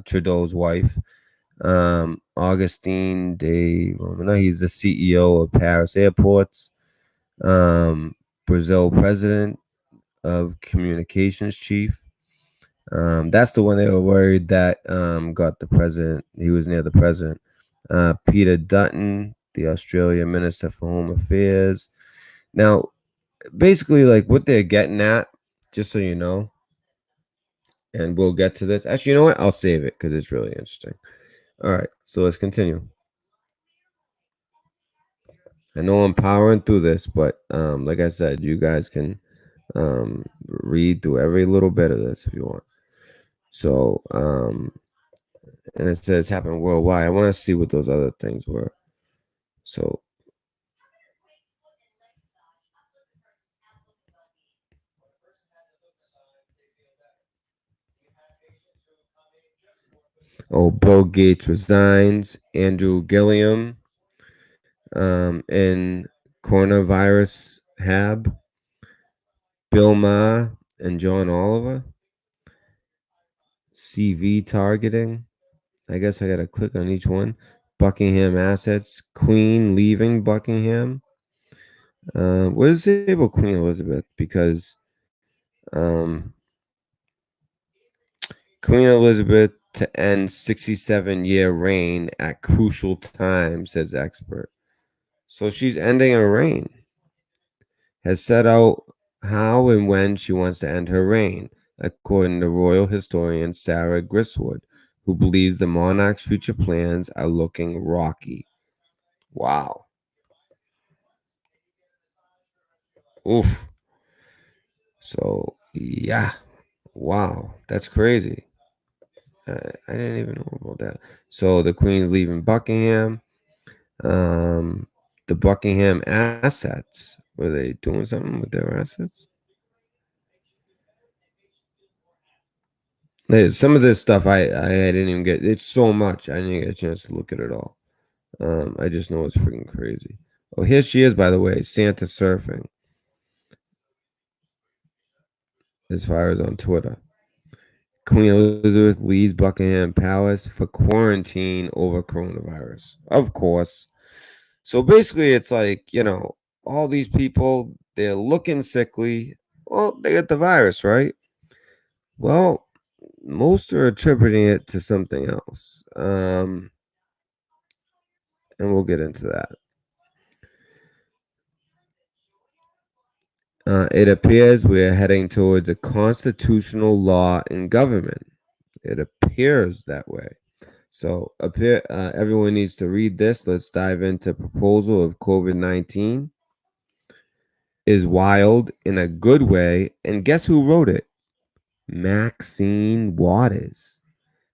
Trudeau's wife. Augustine de Romana. He's the CEO of Paris Airports. Brazil president of communications chief. That's the one they were worried that got the president. He was near the president. Peter Dutton, the Australian Minister for Home Affairs. Now, basically, like what they're getting at, just so you know, and we'll get to this. Actually, you know what? I'll save it because it's really interesting. All right, so let's continue. I know I'm powering through this, but like I said, you guys can read through every little bit of this if you want. So, and it says happened worldwide. I want to see what those other things were. So, Bill Gates resigns. Andrew Gilliam, in coronavirus hab. Bill Maher and John Oliver. CV targeting. I guess I gotta click on each one. Buckingham assets. Queen leaving Buckingham. What does it say about Queen Elizabeth? Because Queen Elizabeth to end 67-year reign at crucial time, says expert. So she's ending her reign. Has set out how and when she wants to end her reign, according to royal historian Sarah Griswold, who believes the monarch's future plans are looking rocky. Wow. Oof. So, yeah. Wow. That's crazy. I didn't even know about that. So the Queen's leaving Buckingham. The Buckingham assets. Were they doing something with their assets? Some of this stuff I didn't even get. It's so much. I didn't get a chance to look at it all. I just know it's freaking crazy. Oh, here she is, by the way. Santa surfing. As far as on Twitter. Queen Elizabeth leaves Buckingham Palace for quarantine over coronavirus. Of course. So basically, it's like, all these people, they're looking sickly. Well, they get the virus, right? Well, most are attributing it to something else. And we'll get into that. It appears we're heading towards a constitutional law in government. It appears that way. So everyone needs to read this. Let's dive into proposal of COVID-19 is wild in a good way. And guess who wrote it? Maxine Waters.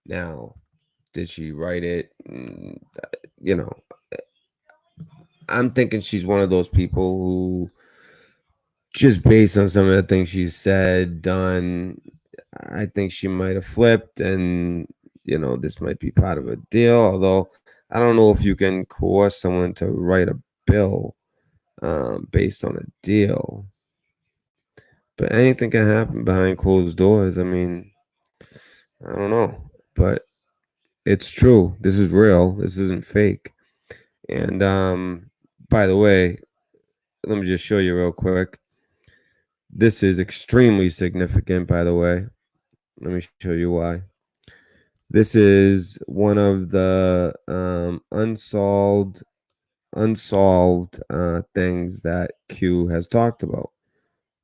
Now, did she write it? You know, I'm thinking she's one of those people who, just based on some of the things she's said, done, I think she might have flipped, and this might be part of a deal. Although I don't know if you can coerce someone to write a bill based on a deal. But anything can happen behind closed doors. I mean, I don't know, but it's true. This is real. This isn't fake. And by the way, let me just show you real quick. This is extremely significant, by the way. Let me show you why. This is one of the unsolved things that Q has talked about.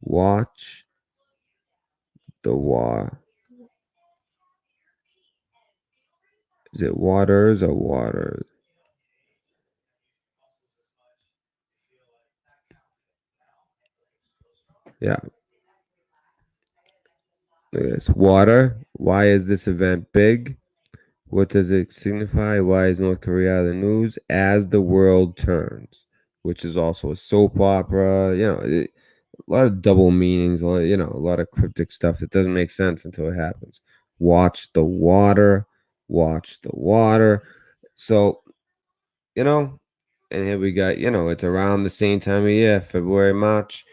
Watch the war. Is it Waters or Waters? Yeah. Look at this. Water. Why is this event big? What does it signify? Why is North Korea out of the news? As the world turns, which is also a soap opera. A lot of double meanings. A lot of cryptic stuff that doesn't make sense until it happens. Watch the water. Watch the water. So, and here we got, it's around the same time of year, February, March.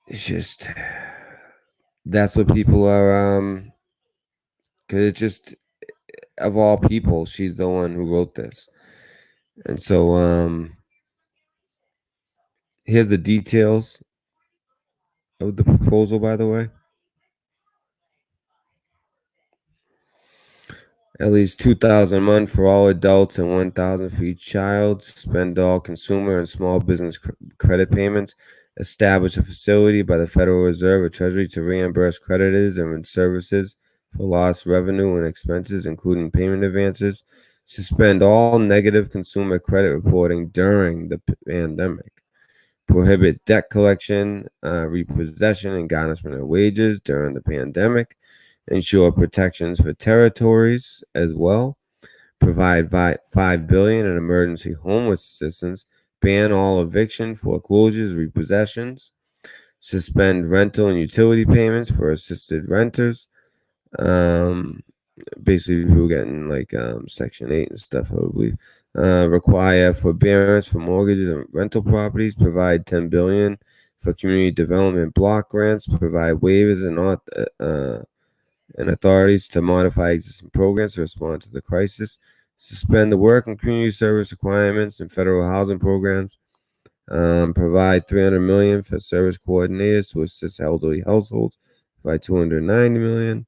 It's just, that's what people are, because it's just, of all people, she's the one who wrote this. And so, here's the details of the proposal, by the way. At least $2,000 a month for all adults and $1,000 for each child. Suspend all consumer and small business credit payments. Establish a facility by the Federal Reserve or Treasury to reimburse creditors and services for lost revenue and expenses, including payment advances. Suspend all negative consumer credit reporting during the pandemic. Prohibit debt collection, repossession, and garnishment of wages during the pandemic. Ensure protections for territories as well. Provide $5 billion in emergency homeless assistance. Ban all eviction, foreclosures, repossessions. Suspend rental and utility payments for assisted renters. Basically, people getting like Section 8 and stuff, I believe. Require forbearance for mortgages and rental properties. Provide $10 billion for community development block grants. Provide waivers and authorities to modify existing programs to respond to the crisis. Suspend the work and community service requirements in federal housing programs. Provide $300 million for service coordinators to assist elderly households. Provide $290 million.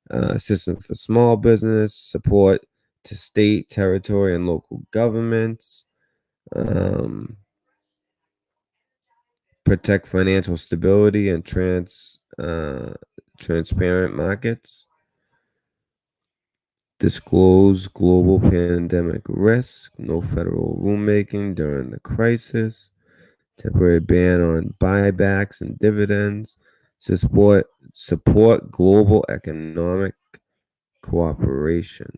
Assistance for small business. Support to state, territory, and local governments. Protect financial stability and transparent markets. Disclose global pandemic risk. No federal rulemaking during the crisis. Temporary ban on buybacks and dividends. Support global economic cooperation.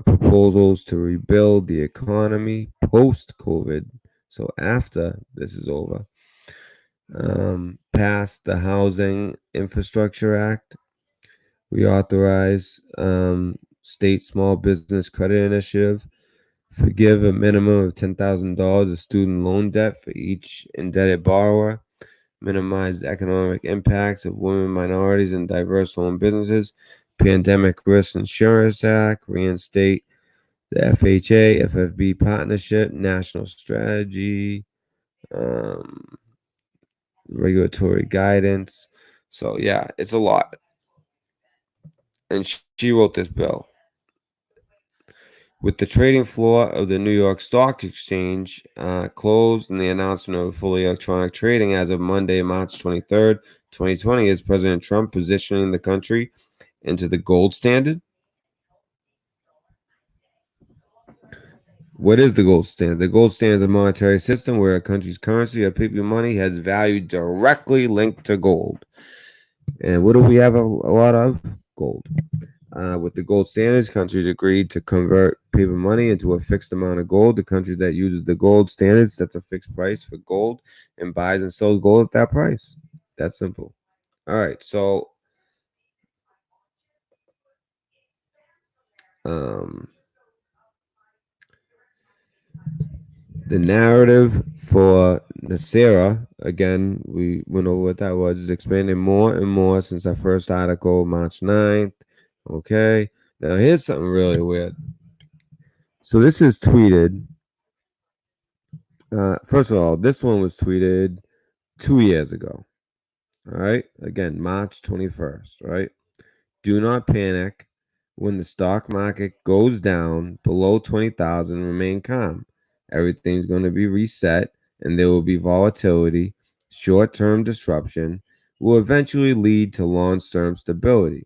Proposals to rebuild the economy post-COVID. So after this is over. Pass the Housing Infrastructure Act. Reauthorize state small business credit initiative. Forgive a minimum of $10,000 of student loan debt for each indebted borrower. Minimize the economic impacts of women, minorities, and diverse-owned businesses. Pandemic Risk Insurance Act. Reinstate the FHA, FFB partnership, national strategy, regulatory guidance. So yeah, it's a lot. And she wrote this bill. With the trading floor of the New York Stock Exchange closed and the announcement of fully electronic trading as of Monday, March 23rd, 2020, is President Trump positioning the country into the gold standard? What is the gold standard? The gold standard is a monetary system where a country's currency or paper money has value directly linked to gold. And what do we have a lot of? Gold. With the gold standards, countries agreed to convert paper money into a fixed amount of gold. The country that uses the gold standards sets a fixed price for gold and buys and sells gold at that price. That's simple. All right, so the narrative for Nasera, again, we went over what that was, is expanding more and more since our first article, March 9th. Okay, now here's something really weird. So this is tweeted. First of all, this one was tweeted 2 years ago. All right, again, March 21st, right? Do not panic. When the stock market goes down below 20,000, remain calm. Everything's going to be reset and there will be volatility. Short-term disruption will eventually lead to long-term stability.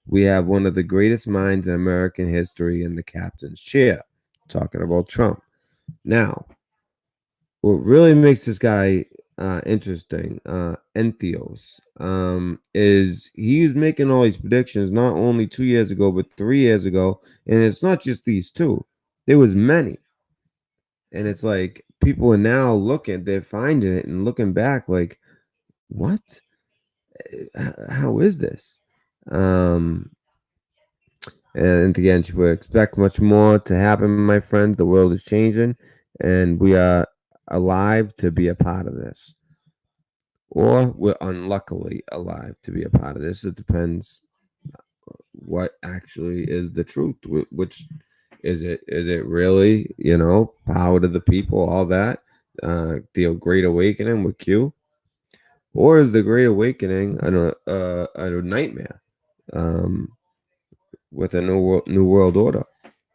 We have one of the greatest minds in American history in the captain's chair. Talking about Trump. Now, what really makes this guy interesting, Entheos, is he's making all these predictions not only 2 years ago, but 3 years ago. And it's not just these two, there was many. And it's like people are now looking, they're finding it and looking back like, what? How is this? And again, we expect much more to happen, my friends. The world is changing, and we are alive to be a part of this. Or we're unluckily alive to be a part of this. It depends what actually is the truth. Which is it? Is it really, power to the people, all that? The Great Awakening with Q? Or is the Great Awakening a nightmare with a new world order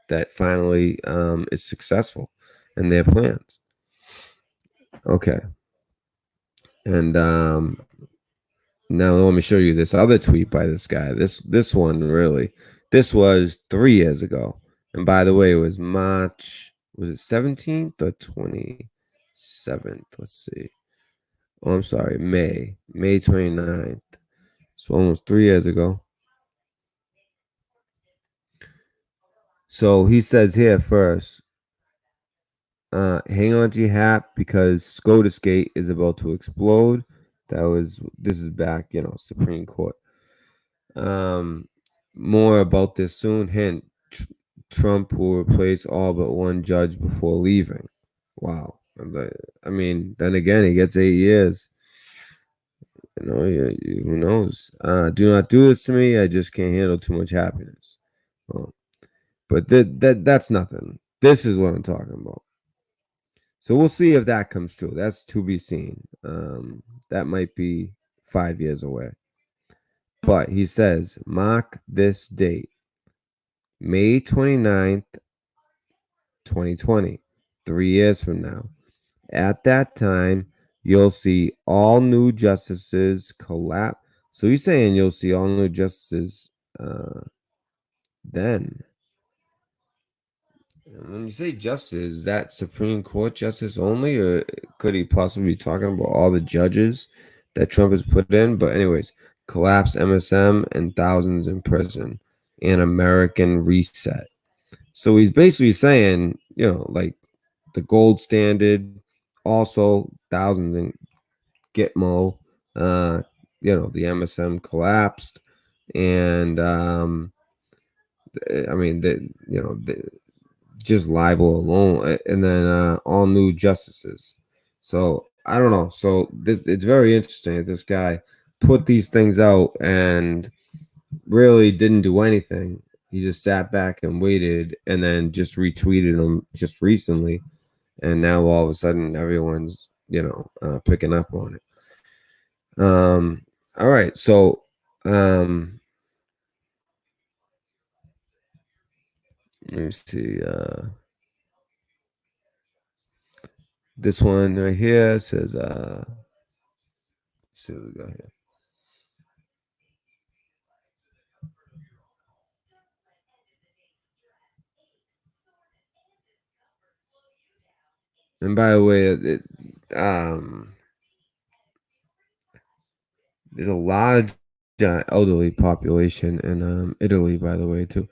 that finally is successful in their plans? Okay. And now let me show you this other tweet by this guy. This one really. This was 3 years ago. And by the way, it was March, was it 17th or 27th? Let's see. Oh, I'm sorry, May 29th. So almost 3 years ago. So he says here first, hang on to your hat because SCOTUS Gate is about to explode. This is back, Supreme Court. More about this soon. Hint, Trump will replace all but one judge before leaving. Wow. I mean, then again, he gets 8 years. Who knows? Do not do this to me. I just can't handle too much happiness. But that's nothing. This is what I'm talking about. So we'll see if that comes true. That's to be seen. That might be 5 years away. But he says, mark this date, May 29th, 2020, 3 years from now. At that time, you'll see all new justices collapse. So he's saying you'll see all new justices then. When you say justice, is that Supreme Court justice only, or could he possibly be talking about all the judges that Trump has put in? But anyways, collapse MSM and thousands in prison, and American reset. So he's basically saying, like the gold standard, also thousands in Gitmo, the MSM collapsed, and I mean, just libel alone, and then all new justices. So I don't know. So it's very interesting that this guy put these things out and really didn't do anything. He just sat back and waited, and then just retweeted them just recently, and now all of a sudden everyone's picking up on it. All right, so let me see. This one right here says let's see what we got here. And by the way, there's a large elderly population in Italy, by the way, too.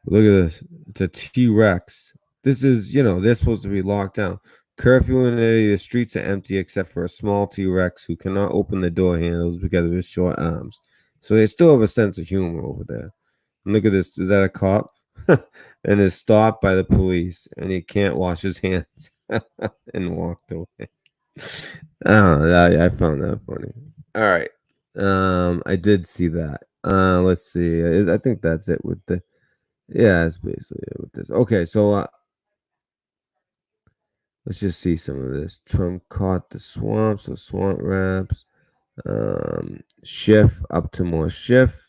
Look at this. It's a T-Rex. This is, they're supposed to be locked down. Curfew in Italy, the streets are empty except for a small T-Rex who cannot open the door handles because of his short arms. So they still have a sense of humor over there. And look at this. Is that a cop? And is stopped by the police, and he can't wash his hands and walked away. I found that funny. All right. I did see that. Let's see. I think that's it with the. Yeah, that's basically it with this. Okay, so let's just see some of this. Trump caught the swamp, so swamp raps. Schiff up to more Schiff.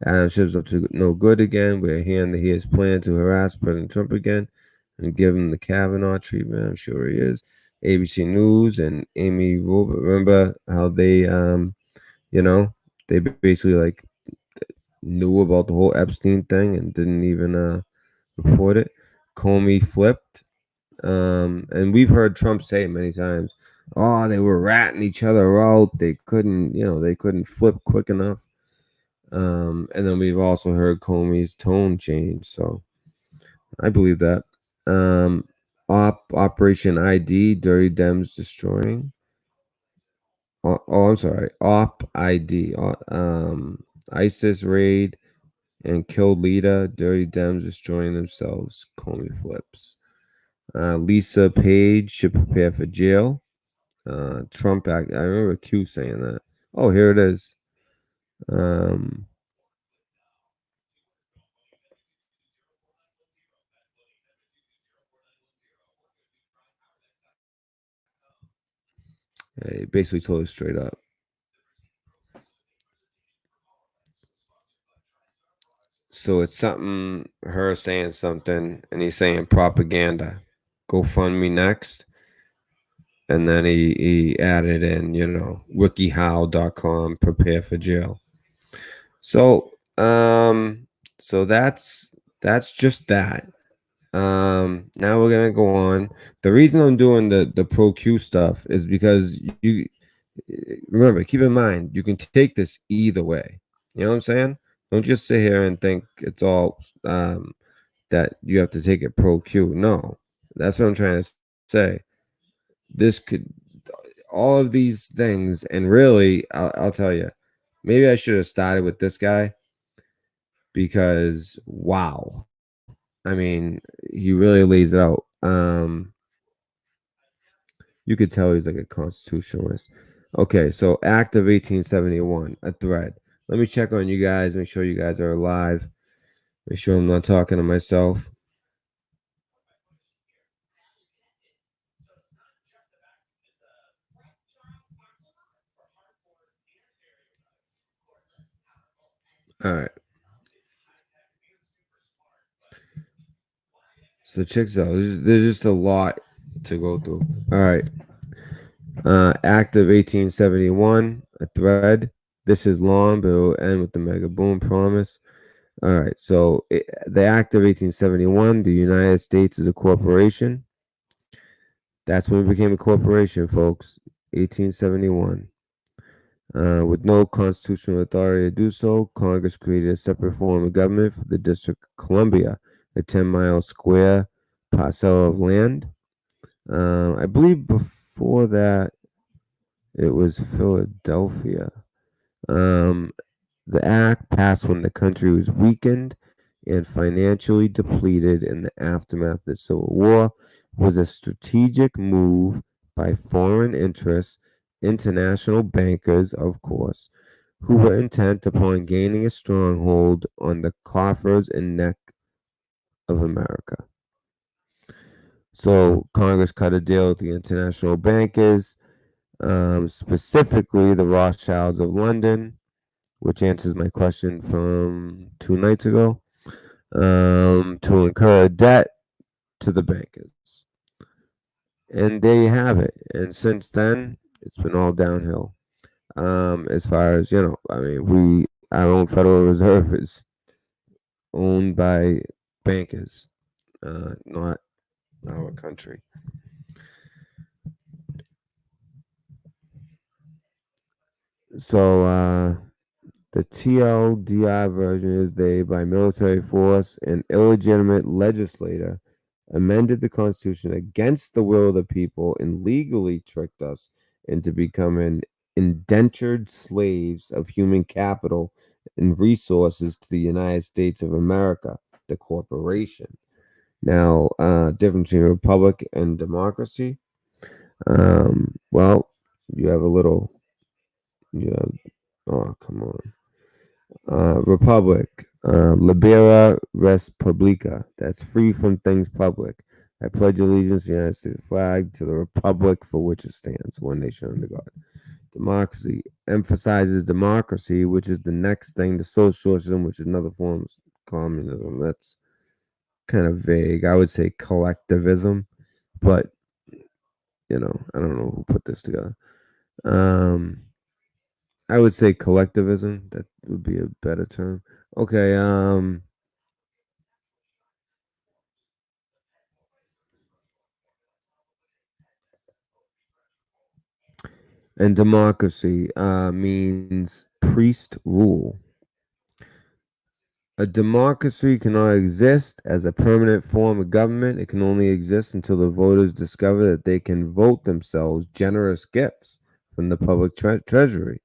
Adam Schiff's up to no good again. We're hearing that he has planned to harass President Trump again and give him the Kavanaugh treatment. I'm sure he is. ABC News and Amy Robert. Remember how they, they basically like knew about the whole Epstein thing and didn't even report it. Comey flipped. And we've heard Trump say it many times. Oh, they were ratting each other out. They couldn't flip quick enough. And then we've also heard Comey's tone change. So I believe that. Operation ID, Dirty Dems destroying. I'm sorry. Op ID. ISIS raid and killed leader. Dirty Dems destroying themselves. Comey flips. Lisa Page should prepare for jail. Trump act. I remember Q saying that. Oh, here it is. He basically told us straight up. So it's something, her saying something, and he's saying propaganda. Go fund me next. And then he added in, wikihow.com, prepare for jail. So that's just that. Now we're gonna go on. The reason I'm doing the pro Q stuff is because you remember, keep in mind, you can take this either way. You know what I'm saying? Don't just sit here and think it's all that you have to take it pro Q. No, that's what I'm trying to say. This could, all of these things, and really, I'll tell you, maybe I should have started with this guy because wow, I mean, he really lays it out. You could tell he's like a constitutionalist. Okay, so Act of 1871, a thread. Let me check on you guys, make sure you guys are alive. Make sure I'm not talking to myself. All right. So check this out. There's just a lot to go through. All right. Act of 1871, a thread. This is long, but it will end with the mega boom promise. All right. So the Act of 1871, the United States is a corporation. That's when it became a corporation, folks. 1871. With no constitutional authority to do so, Congress created a separate form of government for the District of Columbia, a 10-mile square parcel of land. I believe before that, it was Philadelphia. The act passed when the country was weakened and financially depleted in the aftermath of the Civil War, was a strategic move by foreign interests, international bankers, of course, who were intent upon gaining a stronghold on the coffers and neck of America. So Congress cut a deal with the international bankers. specifically the Rothschilds of London, which answers my question from 2 nights ago, to incur a debt to the bankers. And there you have it. And since then, it's been all downhill. As far as, I mean, our own Federal Reserve is owned by bankers, not our country. So, the TLDI version is they, by military force and illegitimate legislator, amended the Constitution against the will of the people and legally tricked us into becoming indentured slaves of human capital and resources to the United States of America, the corporation. Now, difference between republic and democracy. Well, you have a little, you have, oh, come on. Republic, Libera Res Publica. That's free from things public. I pledge allegiance to the United States flag, to the republic for which it stands, one nation under God. Democracy emphasizes democracy, which is the next thing to socialism, which is another form of communism. That's kind of vague. I would say collectivism, but I don't know who put this together. I would say collectivism. That would be a better term. Okay. And democracy means priest rule. A democracy cannot exist as a permanent form of government. It can only exist until the voters discover that they can vote themselves generous gifts from the public treasury.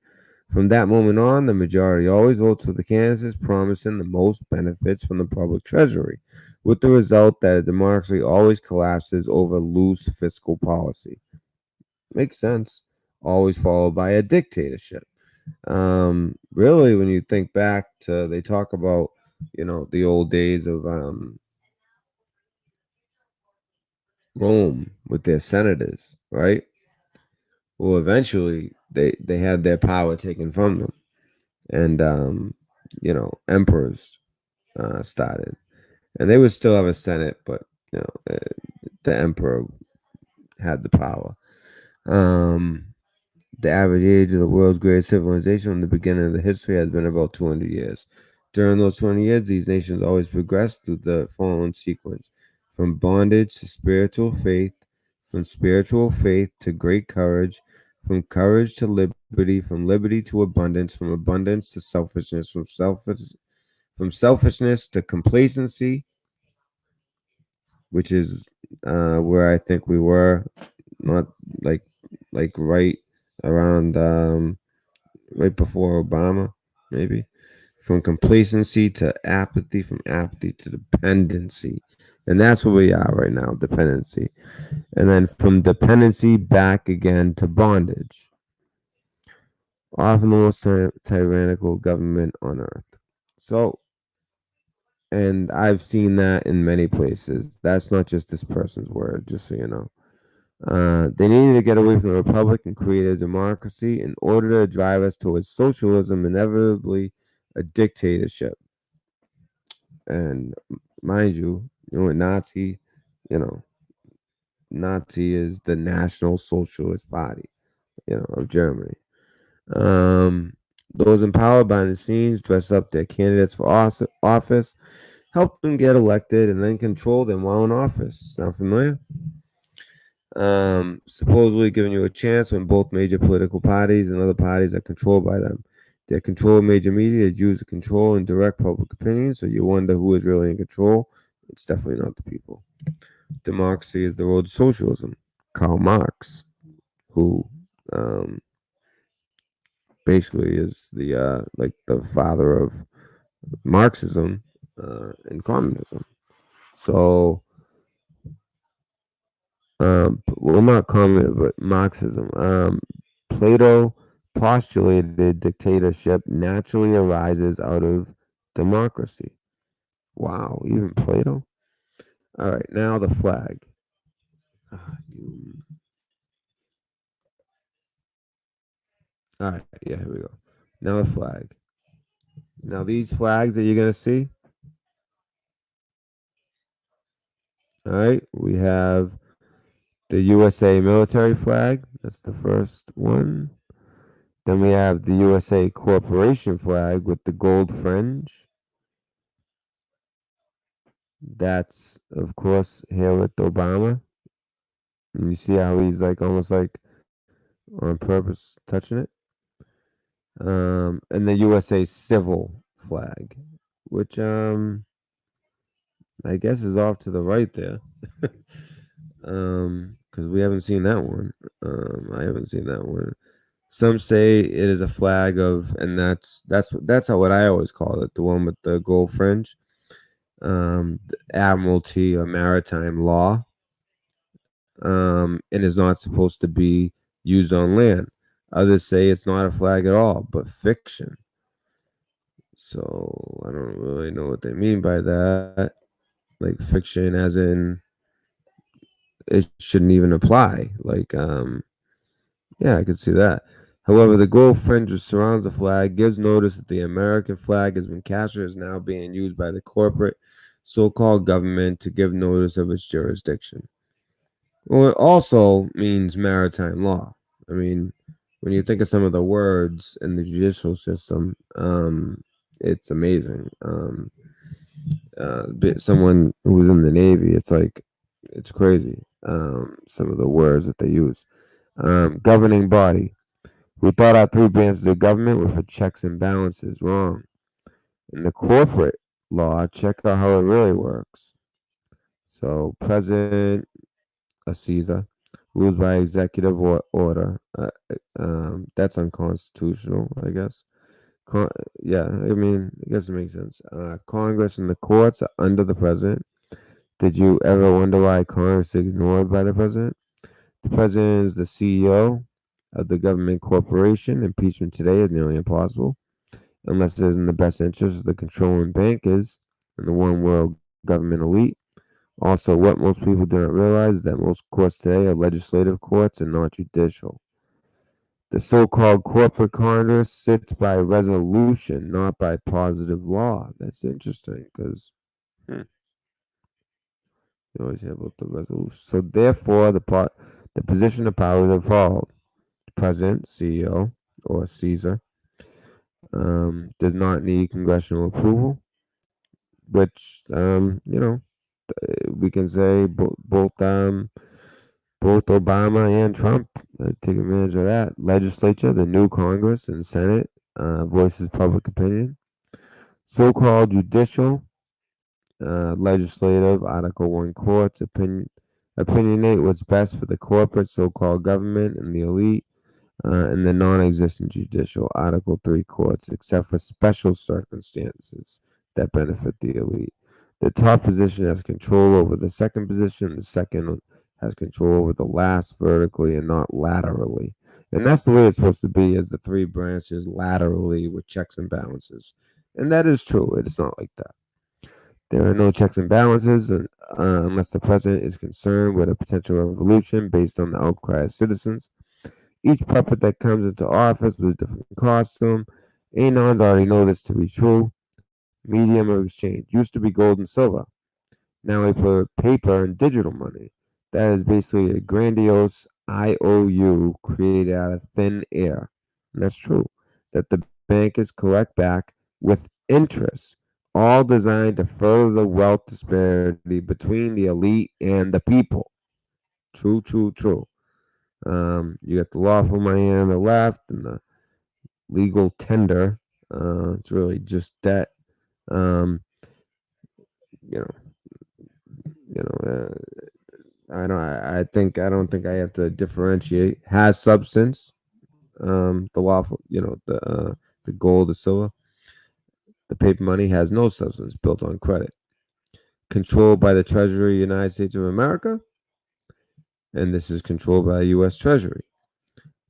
From that moment on, the majority always votes for the candidates promising the most benefits from the public treasury, with the result that a democracy always collapses over loose fiscal policy. Makes sense. Always followed by a dictatorship. Really, when you think back to, they talk about, the old days of Rome with their senators, right? Well, eventually they had their power taken from them, and emperors started, and they would still have a senate, but the emperor had the power. The average age of the world's greatest civilization from the beginning of the history has been about 200 years. During those 20 years, these nations always progressed through the following sequence: from bondage to spiritual faith, from spiritual faith to great courage, from courage to liberty, from liberty to abundance, from abundance to selfishness, from selfishness to complacency, which is where I think we were, not like right around right before Obama, maybe. From complacency to apathy, from apathy to dependency. And that's where we are right now, dependency. And then from dependency back again to bondage. Often the most tyrannical government on earth. So, and I've seen that in many places. That's not just this person's word, just so you know. They needed to get away from the republic and create a democracy in order to drive us towards socialism, inevitably a dictatorship. And mind you, Nazi, you know, Nazi is the National Socialist Party, of Germany. Those empowered behind the scenes dress up their candidates for office, help them get elected, and then control them while in office. Sound familiar? Supposedly giving you a chance when both major political parties and other parties are controlled by them. They control major media, they use to control and direct public opinion, so you wonder who is really in control. It's definitely not the people. Democracy is the road to socialism. Karl Marx, who basically is the the father of Marxism and communism. So well, not communism, but Marxism. Plato postulated dictatorship naturally arises out of democracy. Wow, even Plato. All right, now the flag. All right, yeah, here we go. Now a flag. Now these flags that you're gonna see. All right, we have the USA military flag. That's the first one. Then we have the USA corporation flag with the gold fringe. That's of course here with Obama. And you see how he's like almost like on purpose touching it. And the USA civil flag, which I guess is off to the right there. Because we haven't seen that one. I haven't seen that one. Some say it is a flag of, and that's how what I always call it, the one with the gold fringe. The Admiralty or maritime law. And is not supposed to be used on land. Others say it's not a flag at all, but fiction. So I don't really know what they mean by that. Like fiction, as in it shouldn't even apply. Like, yeah, I could see that. However, the gold fringe which surrounds the flag gives notice that the American flag has been captured and is now being used by the corporate so-called government to give notice of its jurisdiction. Well, it also means maritime law. I mean, when you think of some of the words in the judicial system, it's amazing. Someone who was in the Navy, it's like, it's crazy. Some of the words that they use. Governing body. We thought our three branches of government were for checks and balances. Wrong. In the corporate law, check out how it really works. So, president, a Caesar, rules by executive order. That's unconstitutional, I guess. Yeah, I mean, I guess it makes sense. Congress and the courts are under the president. Did you ever wonder why Congress is ignored by the president? The president is the CEO of the government corporation. Impeachment today is nearly impossible unless it is in the best interest of the controlling bankers and the one world government elite. Also, what most people do not realize is that most courts today are legislative courts and not judicial. The so-called corporate Congress sits by resolution, not by positive law. That's interesting because you always hear about the resolution. So therefore, the position of powers are followed. The president, CEO, or Caesar, does not need congressional approval, which we can say both Obama and Trump take advantage of that. Legislature, the new Congress and Senate voices public opinion. So-called judicial, legislative, Article 1 courts opinionate what's best for the corporate so-called government and the elite, and the non-existent judicial, Article 3 courts, except for special circumstances that benefit the elite. The top position has control over the second position. The second has control over the last vertically and not laterally. And that's the way it's supposed to be, as the three branches laterally with checks and balances. And that is true. It's not like that. There are no checks and balances unless the president is concerned with a potential revolution based on the outcry of citizens. Each puppet that comes into office with a different costume. Anons already know this to be true. Medium of exchange used to be gold and silver. Now we put paper and digital money. That is basically a grandiose IOU created out of thin air. And that's true. That the bankers collect back with interest, all designed to further the wealth disparity between the elite and the people. True, true, true. You got the lawful money on the left and the legal tender. It's really just debt. Um, you know, I don't. I don't think I have to differentiate. Has substance. The lawful. The gold, the silver. The paper money has no substance, built on credit. Controlled by the Treasury, United States of America, and this is controlled by the U.S. Treasury.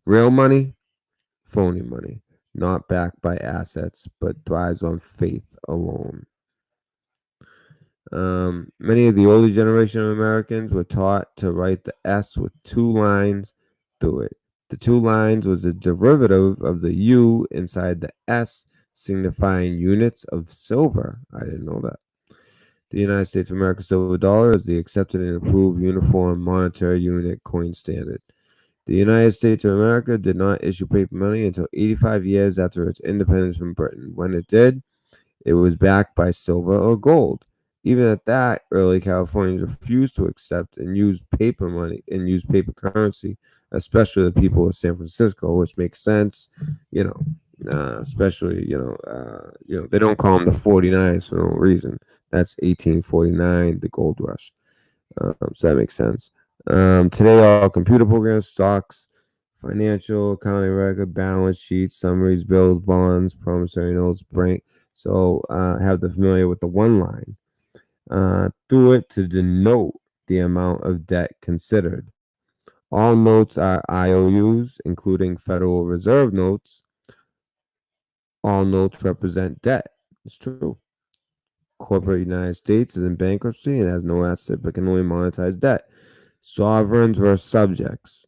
Real money, phony money, not backed by assets, but thrives on faith alone. Many of the older generation of Americans were taught to write the S with two lines through it. The two lines was a derivative of the U inside the S, signifying units of silver. I didn't know that. The United States of America silver dollar is the accepted and approved uniform monetary unit coin standard. The United States of America did not issue paper money until 85 years after its independence from Britain. When it did, it was backed by silver or gold. Even at that, early Californians refused to accept and use paper money and use paper currency, especially the people of San Francisco, which makes sense, you know. Especially, they don't call them the 49ers for no reason. That's 1849, the gold rush. So that makes sense. Today, all computer programs, stocks, financial, accounting record, balance sheets, summaries, bills, bonds, promissory notes, bank. So have the familiar with the one line through it to denote the amount of debt considered. All notes are IOUs, including Federal Reserve notes. All notes represent debt. It's true. Corporate United States is in bankruptcy and has no asset but can only monetize debt. Sovereigns versus subjects.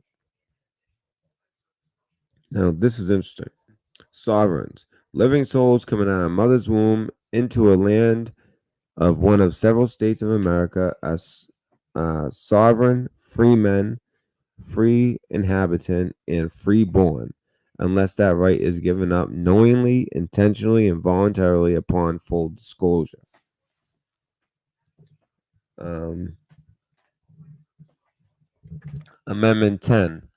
Now, this is interesting. Sovereigns, living souls coming out of mother's womb into a land of one of several states of America, as sovereign, free men, free inhabitant, and free born, unless that right is given up knowingly, intentionally, and voluntarily upon full disclosure. Amendment 10.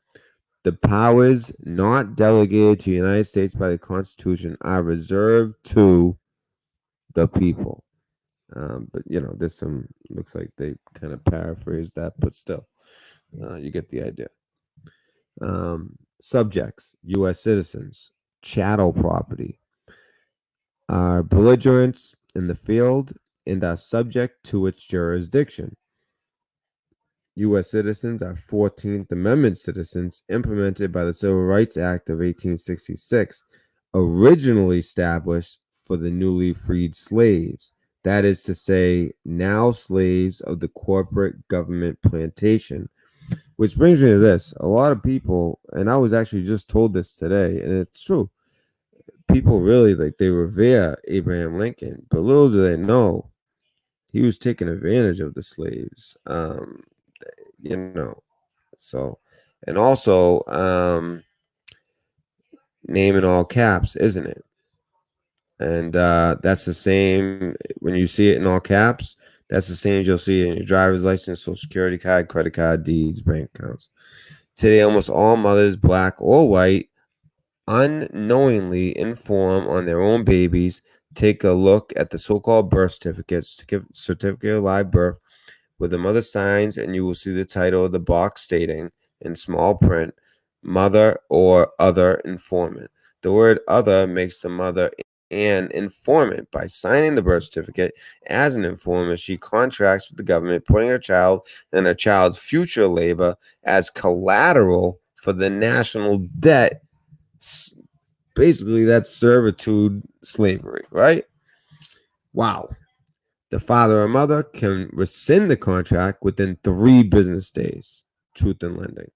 The powers not delegated to the United States by the Constitution are reserved to the people. But there's some, looks like they kind of paraphrase that, but still, you get the idea. Subjects, U.S. citizens, chattel property, are belligerents in the field and are subject to its jurisdiction. U.S. citizens are 14th Amendment citizens implemented by the Civil Rights Act of 1866, originally established for the newly freed slaves. That is to say, now slaves of the corporate government plantation. Which brings me to this. A lot of people, and I was actually just told this today, and it's true. People really, they revere Abraham Lincoln, but little do they know, he was taking advantage of the slaves. So, and also, name in all caps, isn't it? And that's the same when you see it in all caps. That's the same as you'll see it in your driver's license, social security card, credit card, deeds, bank accounts. Today, almost all mothers, black or white, unknowingly inform on their own babies. Take a look at the so-called birth certificate of live birth, where the mother signs, and you will see the title of the box stating in small print, mother or other informant. The word other makes the mother an informant. By signing the birth certificate as an informant, she contracts with the government, putting her child and her child's future labor as collateral for the national debt. Basically, that's servitude slavery, right? Wow. The father or mother can rescind the contract within 3 business days. Truth in lending.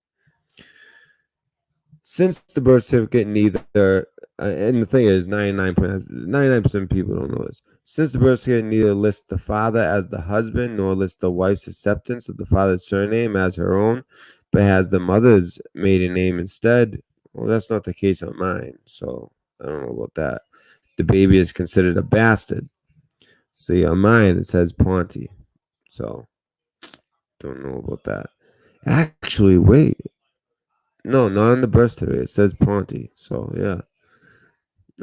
Since the birth certificate neither, and the thing is, 99% of people don't know this. Since the birth certificate neither lists the father as the husband nor lists the wife's acceptance of the father's surname as her own, but has the mother's maiden name instead, well, that's not the case on mine. So I don't know about that. The baby is considered a bastard. See, on mine it says Ponty. So don't know about that. Actually, wait. No, not on the birth certificate. It says Ponty. So yeah.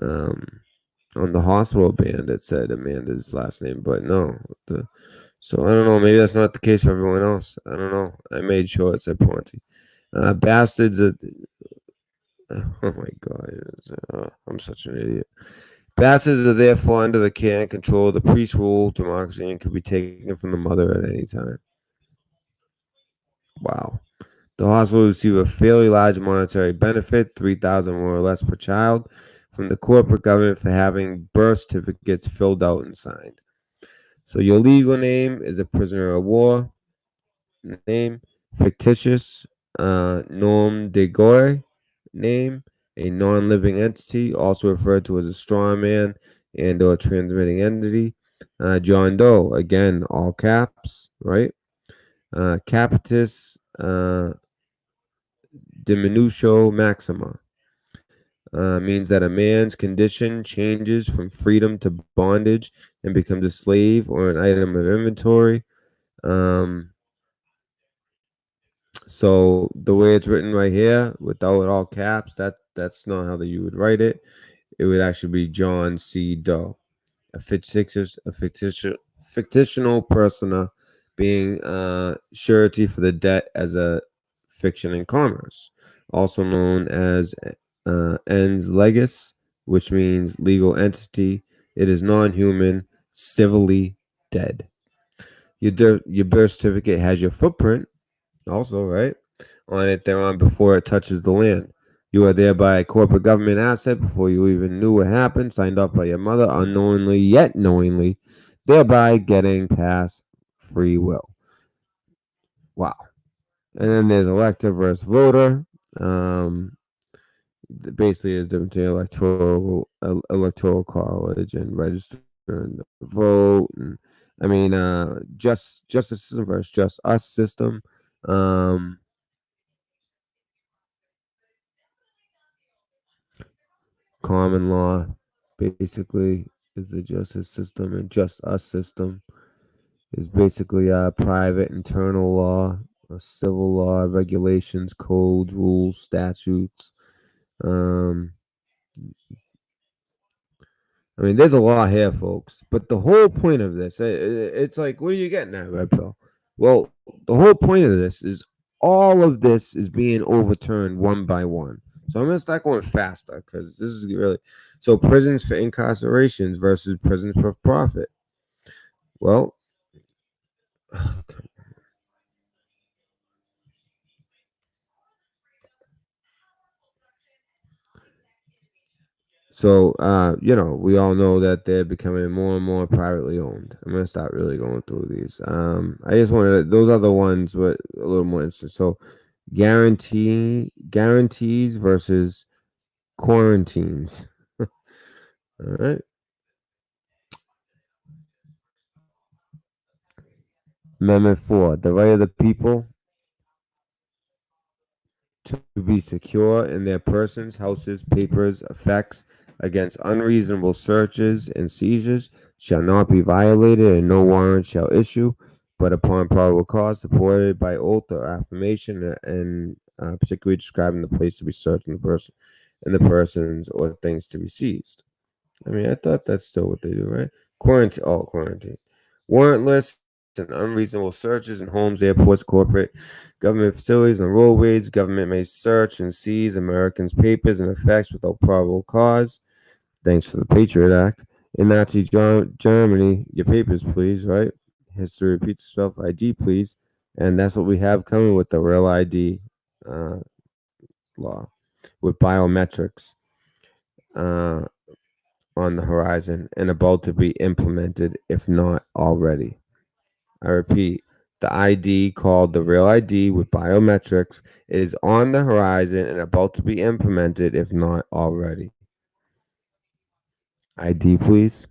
On the hospital band, it said Amanda's last name, but no. So I don't know. Maybe that's not the case for everyone else. I don't know. I made sure it said Ponty. Bastards. Oh my God. I'm such an idiot. Bastards are therefore under the care and control of the priest rule democracy and can be taken from the mother at any time. Wow. The hospital will receive a fairly large monetary benefit, $3,000 more or less per child, from the corporate government for having birth certificates filled out and signed. So your legal name is a prisoner of war name, fictitious, nom de guerre, name. A non-living entity, also referred to as a straw man and or transmitting entity. John Doe, again, all caps, right? Capitis diminutio maxima. Means that a man's condition changes from freedom to bondage and becomes a slave or an item of inventory. So the way it's written right here, without all caps, that's not how you would write it. It would actually be John C. Doe, a fictional persona, being surety for the debt as a fiction in commerce, also known as ens legis, which means legal entity. It is non-human, civilly dead. Your birth certificate has your footprint, also, right, on it thereon before it touches the land. You are thereby a corporate government asset before you even knew what happened, signed off by your mother unknowingly yet knowingly, thereby getting past free will. Wow. And then there's elector versus voter. Basically, it's different between electoral college and registering the vote. And I mean, justice system versus just us system. Common law, basically, is the justice system, and just us system is basically a private internal law, a civil law, regulations, codes, rules, statutes. I mean, there's a lot here, folks. But the whole point of this, it's like, what are you getting at, Red Pill? Well, the whole point of this is all of this is being overturned one by one. So I'm going to start going faster because this is really... So prisons for incarcerations versus prisons for profit. Well, so, we all know that they're becoming more and more privately owned. I'm going to start really going through these. I just wanted those other ones were a little more interesting. So, guarantees versus quarantines. All right. Amendment 4, the right of the people to be secure in their persons, houses, papers, effects against unreasonable searches and seizures shall not be violated, and no warrant shall issue, but upon probable cause, supported by oath or affirmation, and particularly describing the place to be searched and the persons or things to be seized. I mean, I thought that's still what they do, right? Quarantines. Warrantless and unreasonable searches in homes, airports, corporate government facilities, and roadways. Government may search and seize Americans' papers and effects without probable cause. Thanks for the Patriot Act. In Nazi Germany, your papers, please, right? History repeats itself. ID, please. And that's what we have coming with the Real ID law, with biometrics on the horizon and about to be implemented, if not already. I repeat, the ID called the Real ID with biometrics is on the horizon and about to be implemented, if not already. ID, please.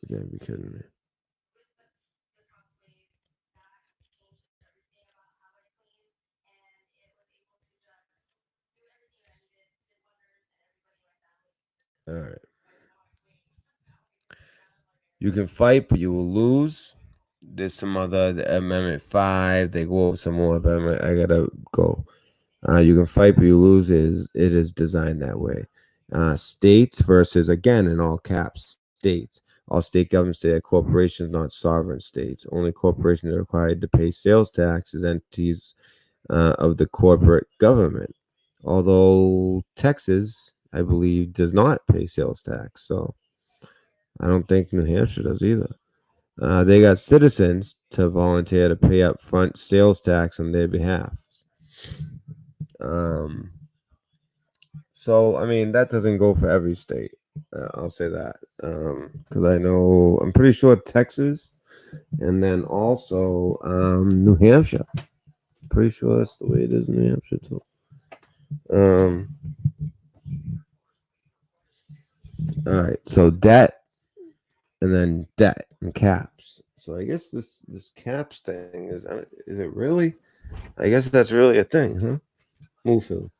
You gotta be kidding me. All right. You can fight, but you will lose. There's some other Amendment 5. They go over some more, but I gotta go. You can fight, but you lose. It is designed that way. States versus, again, in all caps, states. All state governments, they are corporations, not sovereign states. Only corporations are required to pay sales tax as entities of the corporate government. Although Texas, I believe, does not pay sales tax. So I don't think New Hampshire does either. They got citizens to volunteer to pay up front sales tax on their behalf. So, I mean, that doesn't go for every state. I'll say that. because I know I'm pretty sure Texas, and then also New Hampshire. Pretty sure that's the way it is in New Hampshire too. All right, so debt, and then debt and caps. So I guess this caps thing is it really? I guess that's really a thing, huh? Move, Phil.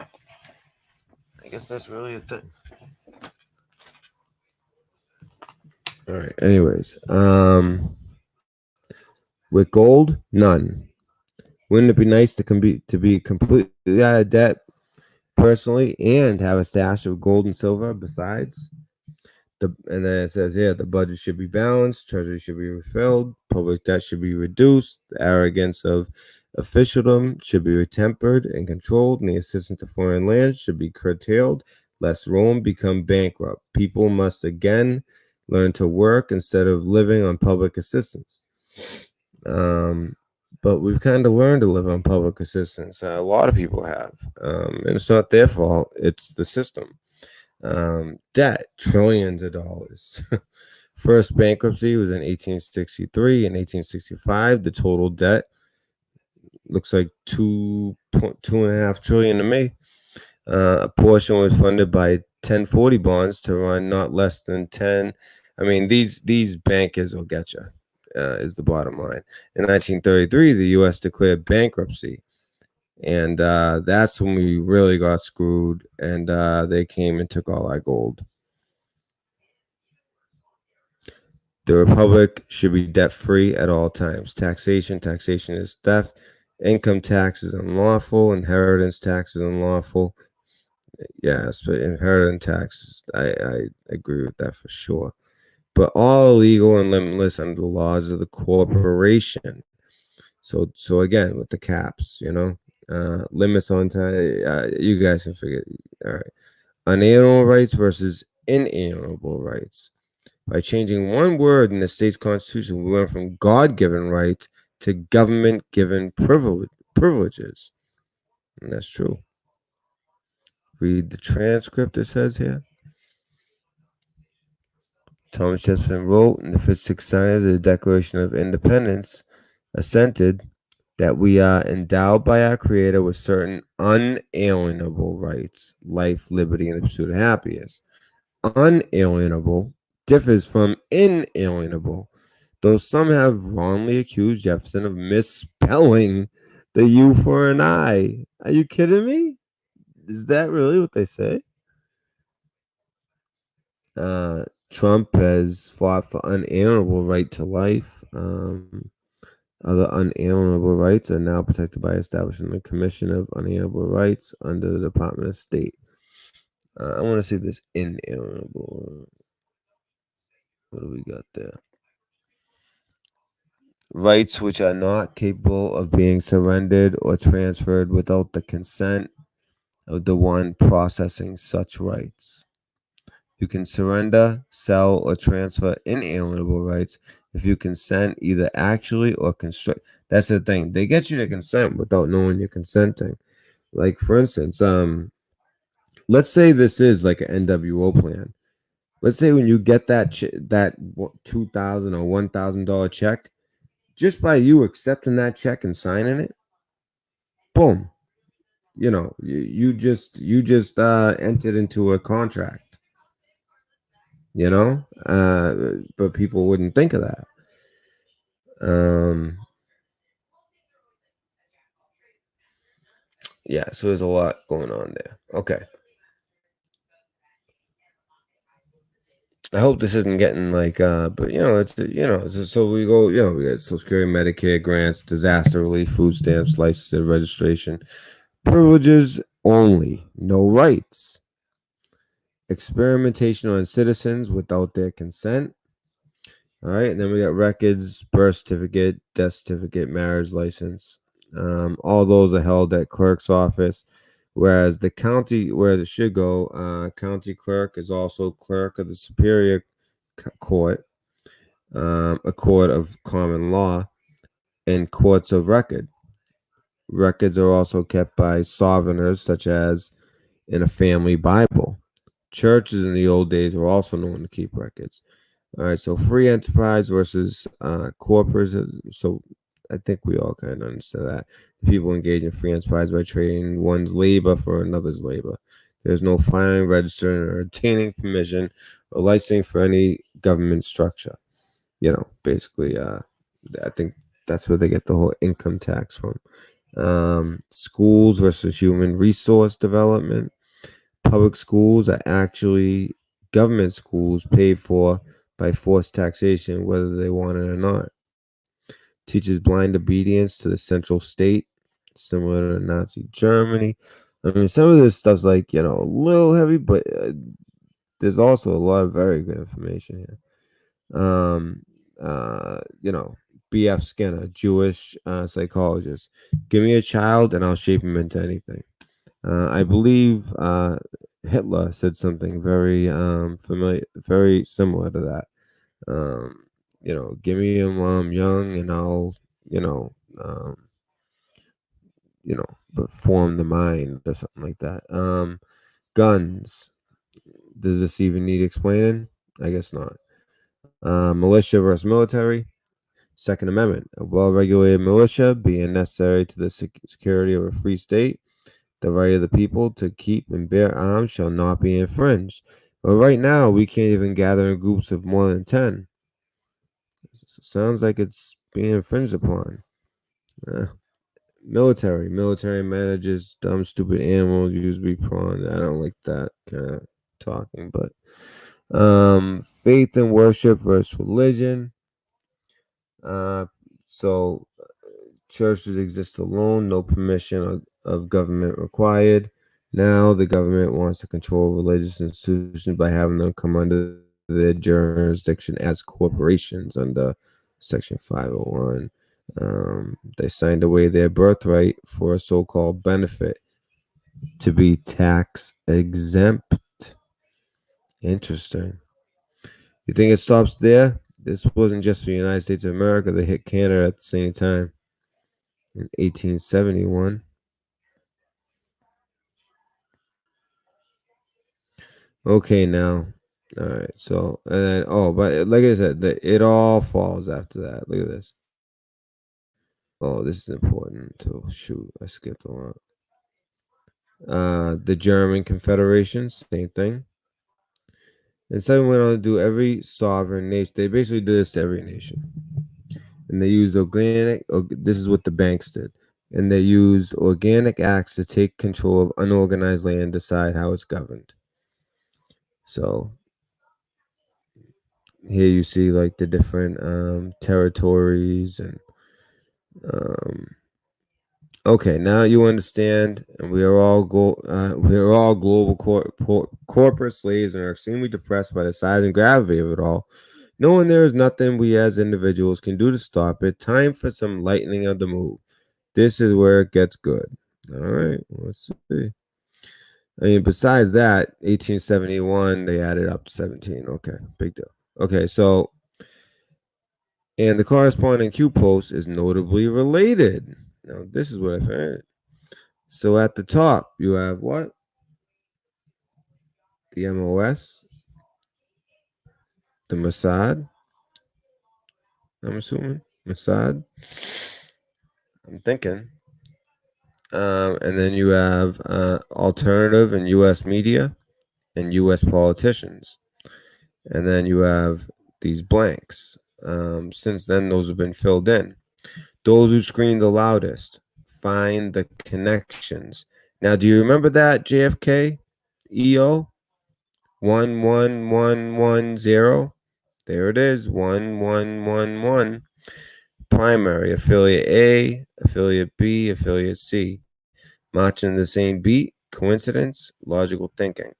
I guess that's really a thing. All right. Anyways, with gold, none. Wouldn't it be nice to be completely out of debt personally and have a stash of gold and silver besides? And then it says here the budget should be balanced, treasury should be refilled, public debt should be reduced, the arrogance of officialdom should be tempered and controlled, and the assistance to foreign lands should be curtailed, lest Rome become bankrupt. People must again learn to work instead of living on public assistance. But we've kind of learned to live on public assistance. A lot of people have, and it's not their fault. It's the system. Debt, trillions of dollars. First bankruptcy was in 1863 and 1865. The total debt looks like 2.5 trillion to me. A portion was funded by 1040 bonds to run not less than 10. I mean, these bankers will get you, is the bottom line. In 1933, the U.S. declared bankruptcy. And that's when we really got screwed, and they came and took all our gold. The republic should be debt-free at all times. Taxation is theft. Income tax is unlawful. Inheritance tax is unlawful. Yes, but inheritance taxes, I agree with that for sure. But all illegal and limitless under the laws of the corporation. So again, with the caps, limits on time. You guys can figure it. All right. Unalienable rights versus inalienable rights. By changing one word in the state's constitution, we went from God-given rights to government-given privileges. And that's true. Read the transcript, it says here. Thomas Jefferson wrote in the first 6 signers of the Declaration of Independence, assented that we are endowed by our Creator with certain unalienable rights, life, liberty, and the pursuit of happiness. Unalienable differs from inalienable, though some have wrongly accused Jefferson of misspelling the U for an I. Are you kidding me? Is that really what they say? Trump has fought for unalienable right to life. Other unalienable rights are now protected by establishing the Commission of Unalienable Rights under the Department of State. I want to see this inalienable. What do we got there? Rights which are not capable of being surrendered or transferred without the consent of the one processing such rights. You can surrender, sell, or transfer inalienable rights if you consent either actually or construct. That's the thing. They get you to consent without knowing you're consenting. Like, for instance, let's say this is like an NWO plan. Let's say when you get that $2,000 or $1,000 check, just by you accepting that check and signing it, boom, you just entered into a contract. But people wouldn't think of that. Yeah, so there's a lot going on there. Okay. I hope this isn't getting like, but so we go, we got Social Security, Medicare grants, disaster relief, food stamps, license, registration, privileges only, no rights. Experimentation on citizens without their consent. All right, and then we got records, birth certificate, death certificate, marriage license. All those are held at clerk's office, whereas the county, where it should go, county clerk is also clerk of the superior court, a court of common law, and courts of record. Records are also kept by sovereigners, such as in a family Bible. churches in the old days were also known to keep records. All right, so free enterprise versus corporate. So I think we all kind of understand that. People engage in free enterprise by trading one's labor for another's labor. There's no filing, registering, or obtaining permission or licensing for any government structure. Basically, I think that's where they get the whole income tax from. Schools versus human resource development. Public schools are actually government schools paid for by forced taxation, whether they want it or not. Teaches blind obedience to the central state, similar to Nazi Germany. I mean, some of this stuff's like, a little heavy, but there's also a lot of very good information here. B.F. Skinner, Jewish psychologist. Give me a child and I'll shape him into anything. I believe Hitler said something very familiar, very similar to that. Give me him while I'm young, and I'll, form the mind or something like that. Guns. Does this even need explaining? I guess not. Militia versus military. Second Amendment. A well-regulated militia being necessary to the security of a free state. The right of the people to keep and bear arms shall not be infringed. But right now, we can't even gather in groups of more than 10. Sounds like it's being infringed upon. Military manages dumb, stupid animals usually prawn. I don't like that kind of talking, but faith and worship versus religion. So churches exist alone, no permission of government required. Now the government wants to control religious institutions by having them come under their jurisdiction as corporations under Section 501. They signed away their birthright for a so-called benefit to be tax exempt. Interesting. You think it stops there? This wasn't just for the United States of America. They hit Canada at the same time in 1871. Okay, now. All right. So, and then, but like I said, it all falls after that. Look at this. Oh, this is important too. Shoot, I skipped a lot. The German Confederation, same thing. And someone went on to do every sovereign nation. They basically did this to every nation. And they used this is what the banks did. And they used organic acts to take control of unorganized land and decide how it's governed. So here you see like the different territories and okay, now you understand, and we are all global corporate slaves and are extremely depressed by the size and gravity of it all. Knowing there is nothing we as individuals can do to stop it, time for some lightening of the mood. This is where it gets good. All right, let's see. I mean, besides that, 1871, they added up to 17. Okay, big deal. Okay, so, and the corresponding Q post is notably related. Now, this is what I found. So at the top, you have what? The MOS, the Mossad. I'm assuming Mossad. I'm thinking. And then you have alternative and U.S. media and U.S. politicians. And then you have these blanks. Since then, those have been filled in. Those who scream the loudest, find the connections. Now, do you remember that JFK EO 11110? There it is, 1111. Primary, affiliate A, affiliate B, affiliate C. Matching the same beat, coincidence, logical thinking.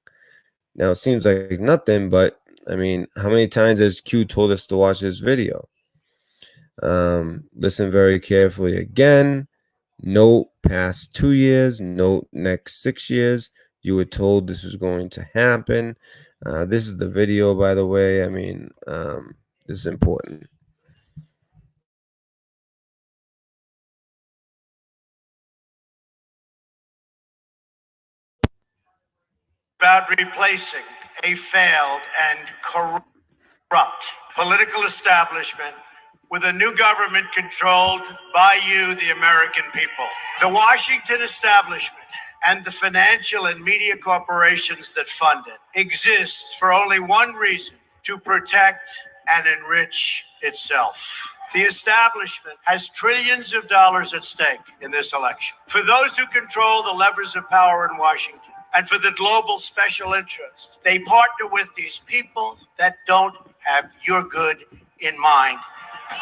Now, it seems like nothing, but I mean, how many times has Q told us to watch this video? Listen very carefully again. Note past 2 years, note next 6 years. You were told this was going to happen. This is the video, by the way. I mean, this is important.
About replacing a failed and corrupt political establishment with a new government controlled by you, the American people. The Washington establishment and the financial and media corporations that fund it exists for only one reason: to protect and enrich itself. The establishment has trillions of dollars at stake in this election. For those who control the levers of power in Washington and for the global special interest, they partner with these people that don't have your good in mind.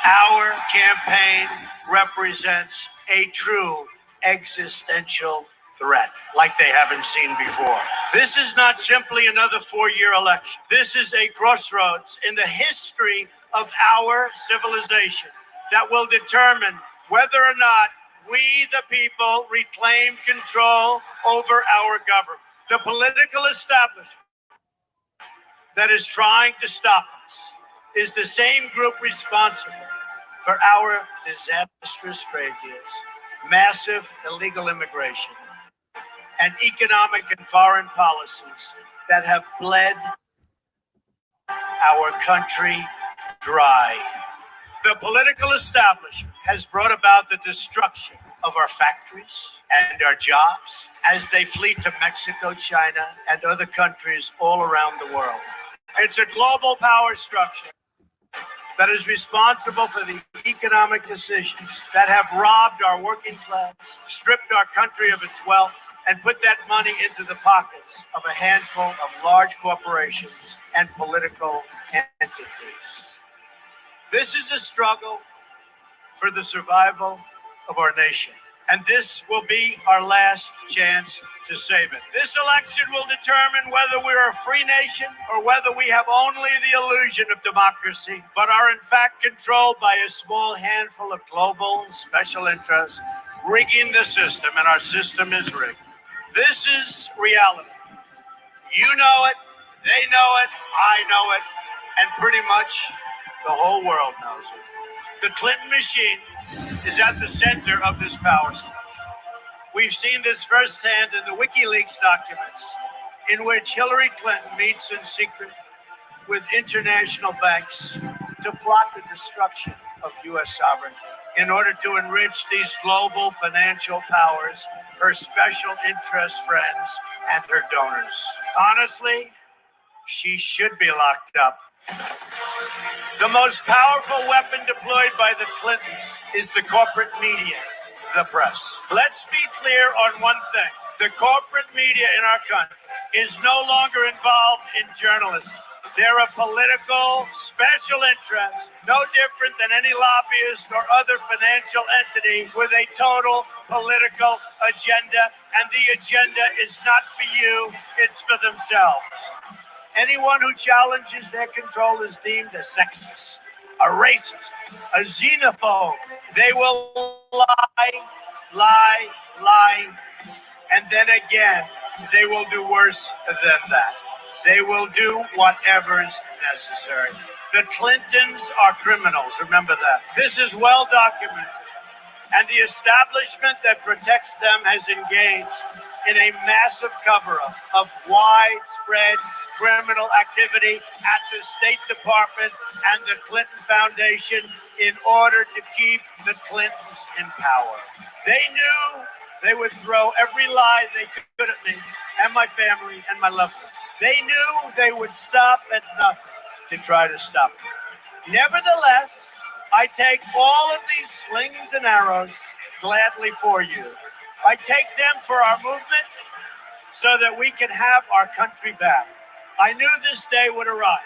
Our campaign represents a true existential threat like they haven't seen before. This is not simply another four-year election. This is a crossroads in the history of our civilization that will determine whether or not we, the people, reclaim control over our government. The political establishment that is trying to stop us is the same group responsible for our disastrous trade deals, massive illegal immigration, and economic and foreign policies that have bled our country dry. The political establishment has brought about the destruction of our factories and our jobs as they flee to Mexico, China, and other countries all around the world. It's a global power structure that is responsible for the economic decisions that have robbed our working class, stripped our country of its wealth, and put that money into the pockets of a handful of large corporations and political entities. This is a struggle for the survival of our nation, and this will be our last chance to save it. This election will determine whether we're a free nation or whether we have only the illusion of democracy, but are in fact controlled by a small handful of global special interests rigging the system, and our system is rigged. This is reality. You know it, they know it, I know it, and pretty much the whole world knows it. The Clinton machine is at the center of this power structure. We've seen this firsthand in the WikiLeaks documents, in which Hillary Clinton meets in secret with international banks to plot the destruction of U.S. sovereignty in order to enrich these global financial powers, her special interest friends, and her donors. Honestly, she should be locked up. The most powerful weapon deployed by the Clintons is the corporate media, the press. Let's be clear on one thing. The corporate media in our country is no longer involved in journalism. They're a political special interest, no different than any lobbyist or other financial entity with a total political agenda. And the agenda is not for you, it's for themselves. Anyone who challenges their control is deemed a sexist, a racist, a xenophobe. They will lie, and then again, they will do worse than that. They will do whatever is necessary. The Clintons are criminals, remember that. This is well documented. And the establishment that protects them has engaged in a massive cover-up of widespread criminal activity at the State Department and the Clinton Foundation in order to keep the Clintons in power. They knew they would throw every lie they could at me and my family and my loved ones. They knew they would stop at nothing to try to stop me. Nevertheless, I take all of these slings and arrows gladly for you. I take them for our movement so that we can have our country back. I knew this day would arrive.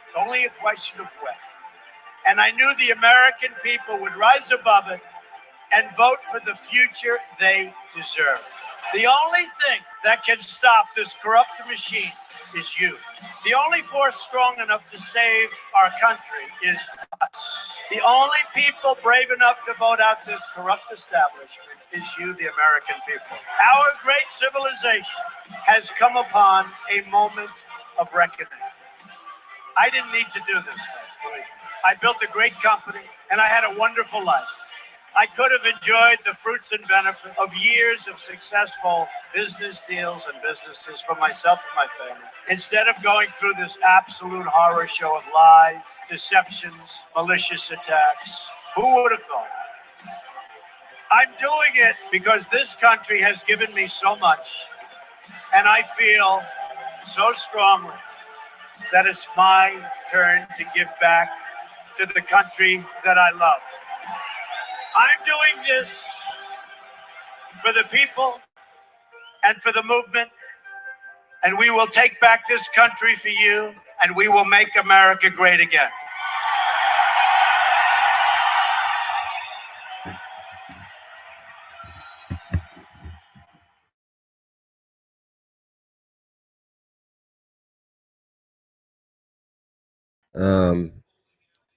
It's only a question of when. And I knew the American people would rise above it and vote for the future they deserve. The only thing that can stop this corrupt machine is you. The only force strong enough to save our country is us. The only people brave enough to vote out this corrupt establishment is you, the American people. Our great civilization has come upon a moment of reckoning. I didn't need to do this, believe me. I built a great company, and I had a wonderful life. I could have enjoyed the fruits and benefits of years of successful business deals and businesses for myself and my family. Instead of going through this absolute horror show of lies, deceptions, malicious attacks, who would have thought? I'm doing it because this country has given me so much, and I feel so strongly that it's my turn to give back to the country that I love. I'm doing this for the people and for the movement, and we will take back this country for you, and we will make America great again.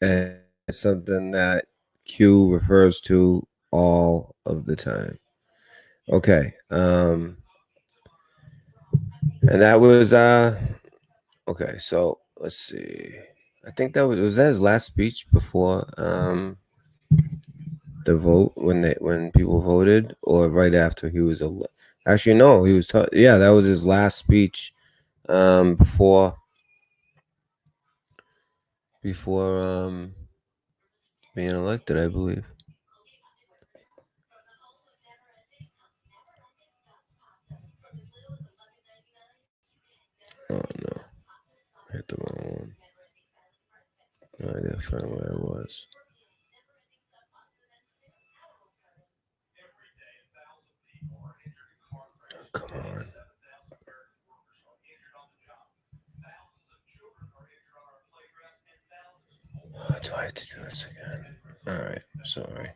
And it's something that Q refers to all of the time. Okay. And that was okay, so let's see. I think that was that his last speech before the vote when people voted, or right after he was actually no, he was yeah, that was his last speech before being elected, I believe. Oh no, I hit the wrong one. No, I gotta find where I was. Come on. Do I have to do this again? All right, sorry.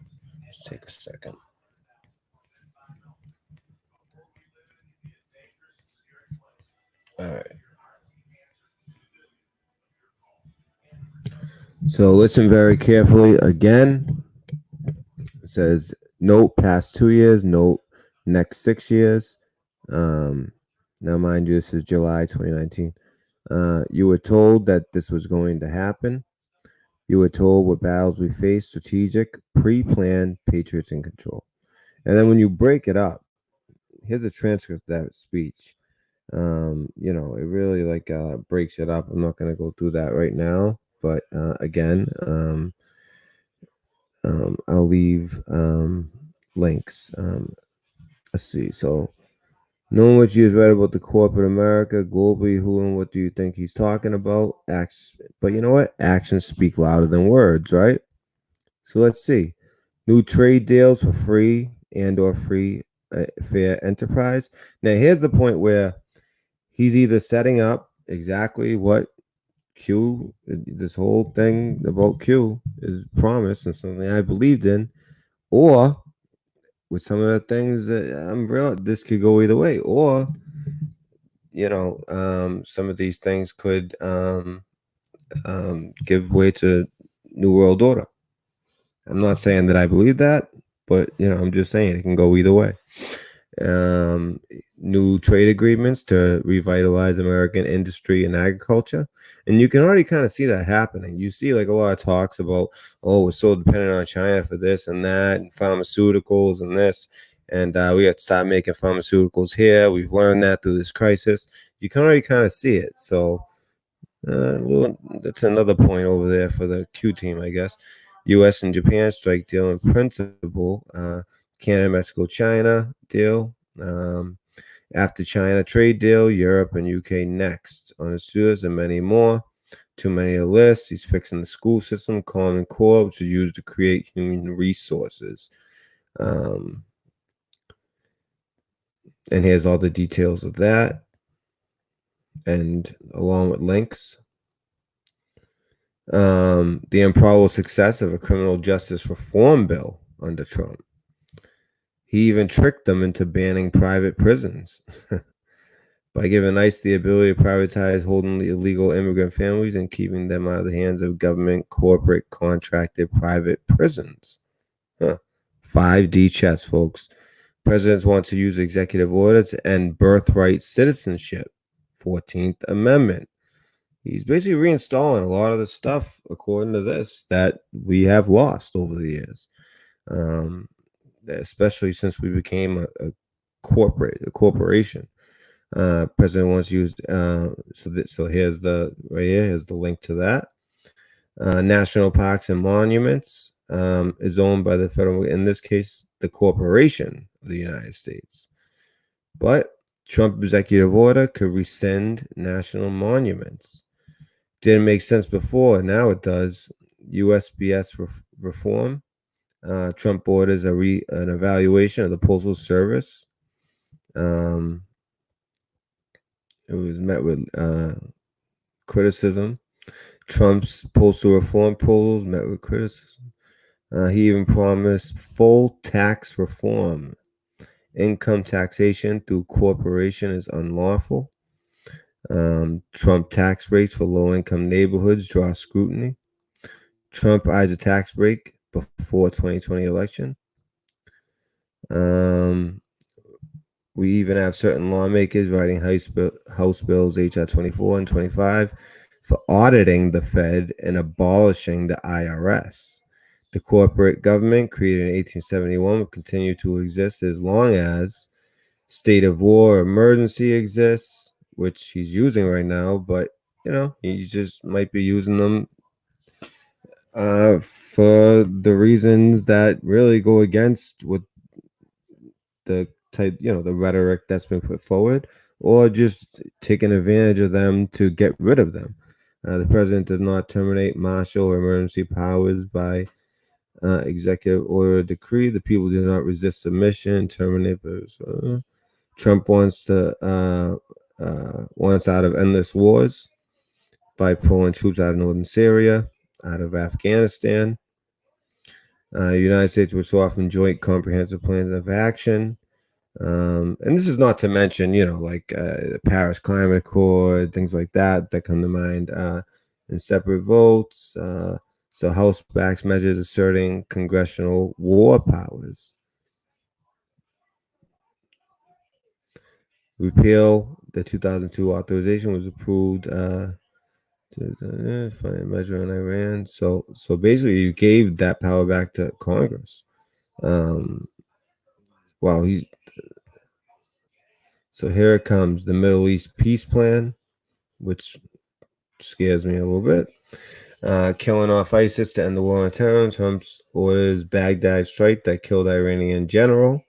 Let's take a second. All right. So listen very carefully again. It says note past 2 years, note next 6 years. Now, mind you, this is July 2019. You were told that this was going to happen. You were told what battles we face, strategic, pre-planned, patriots in control. And then when you break it up, here's a transcript of that speech. You know, it really breaks it up. I'm not going to go through that right now, but again, I'll leave links. Let's see. So, knowing what you has read about the corporate America globally, who and what do you think he's talking about? Acts, but you know what? Actions speak louder than words, right? So let's see. New trade deals for free and/or free fair enterprise. Now, here's the point where he's either setting up exactly what Q, this whole thing about Q is promised and something I believed in, or with some of the things that I'm real, this could go either way, or you know, some of these things could give way to New World Order. I'm not saying that I believe that, but you know, I'm just saying it can go either way. New trade agreements to revitalize American industry and agriculture. And you can already kind of see that happening. You see like a lot of talks about, oh, we're so dependent on China for this and that, and pharmaceuticals and this. And we have to start making pharmaceuticals here. We've learned that through this crisis. You can already kind of see it. So that's another point over there for the Q team, I guess. U.S. and Japan strike deal in principle. Canada, Mexico, China deal. After China trade deal, Europe and UK next on his to-dos and many more. Too many to list. He's fixing the school system, Common Core, which is used to create human resources. And here's all the details of that. And along with links. The improbable success of a criminal justice reform bill under Trump. He even tricked them into banning private prisons by giving ICE the ability to privatize holding the illegal immigrant families and keeping them out of the hands of government, corporate, contracted private prisons. 5D chess, folks. Presidents want to use executive orders and birthright citizenship. 14th Amendment. He's basically reinstalling a lot of the stuff, according to this, that we have lost over the years. especially since we became a corporation. President wants to use so here's the right here. Here's the link to that. National parks and monuments is owned by the federal, in this case, the corporation of the United States. But Trump executive order could rescind national monuments. Didn't make sense before. Now it does. USPS reform. Trump orders an evaluation of the Postal Service. It was met with criticism. Trump's postal reform proposals met with criticism. He even promised full tax reform. Income taxation through corporation is unlawful. Trump tax rates for low-income neighborhoods draw scrutiny. Trump eyes a tax break before 2020 election. We even have certain lawmakers writing House Bills HR 24 and 25 for auditing the Fed and abolishing the IRS. The corporate government created in 1871 will continue to exist as long as state of war or emergency exists, which he's using right now, but he just might be using them for the reasons that really go against what the the rhetoric that's been put forward, or just taking advantage of them to get rid of them. The president does not terminate martial or emergency powers by executive order or decree. The people do not resist submission. Terminate. Trump wants out of endless wars by pulling troops out of northern Syria, out of Afghanistan. United States will so often joint comprehensive plans of action. And this is not to mention, the Paris Climate Accord, things like that come to mind, in separate votes. So House backs measures asserting congressional war powers. Repeal the 2002 authorization was approved. Measure in Iran. So basically, you gave that power back to Congress. So here it comes, the Middle East peace plan, which scares me a little bit. Killing off ISIS to end the war on terror. Trump's orders Baghdad strike that killed Iranian general.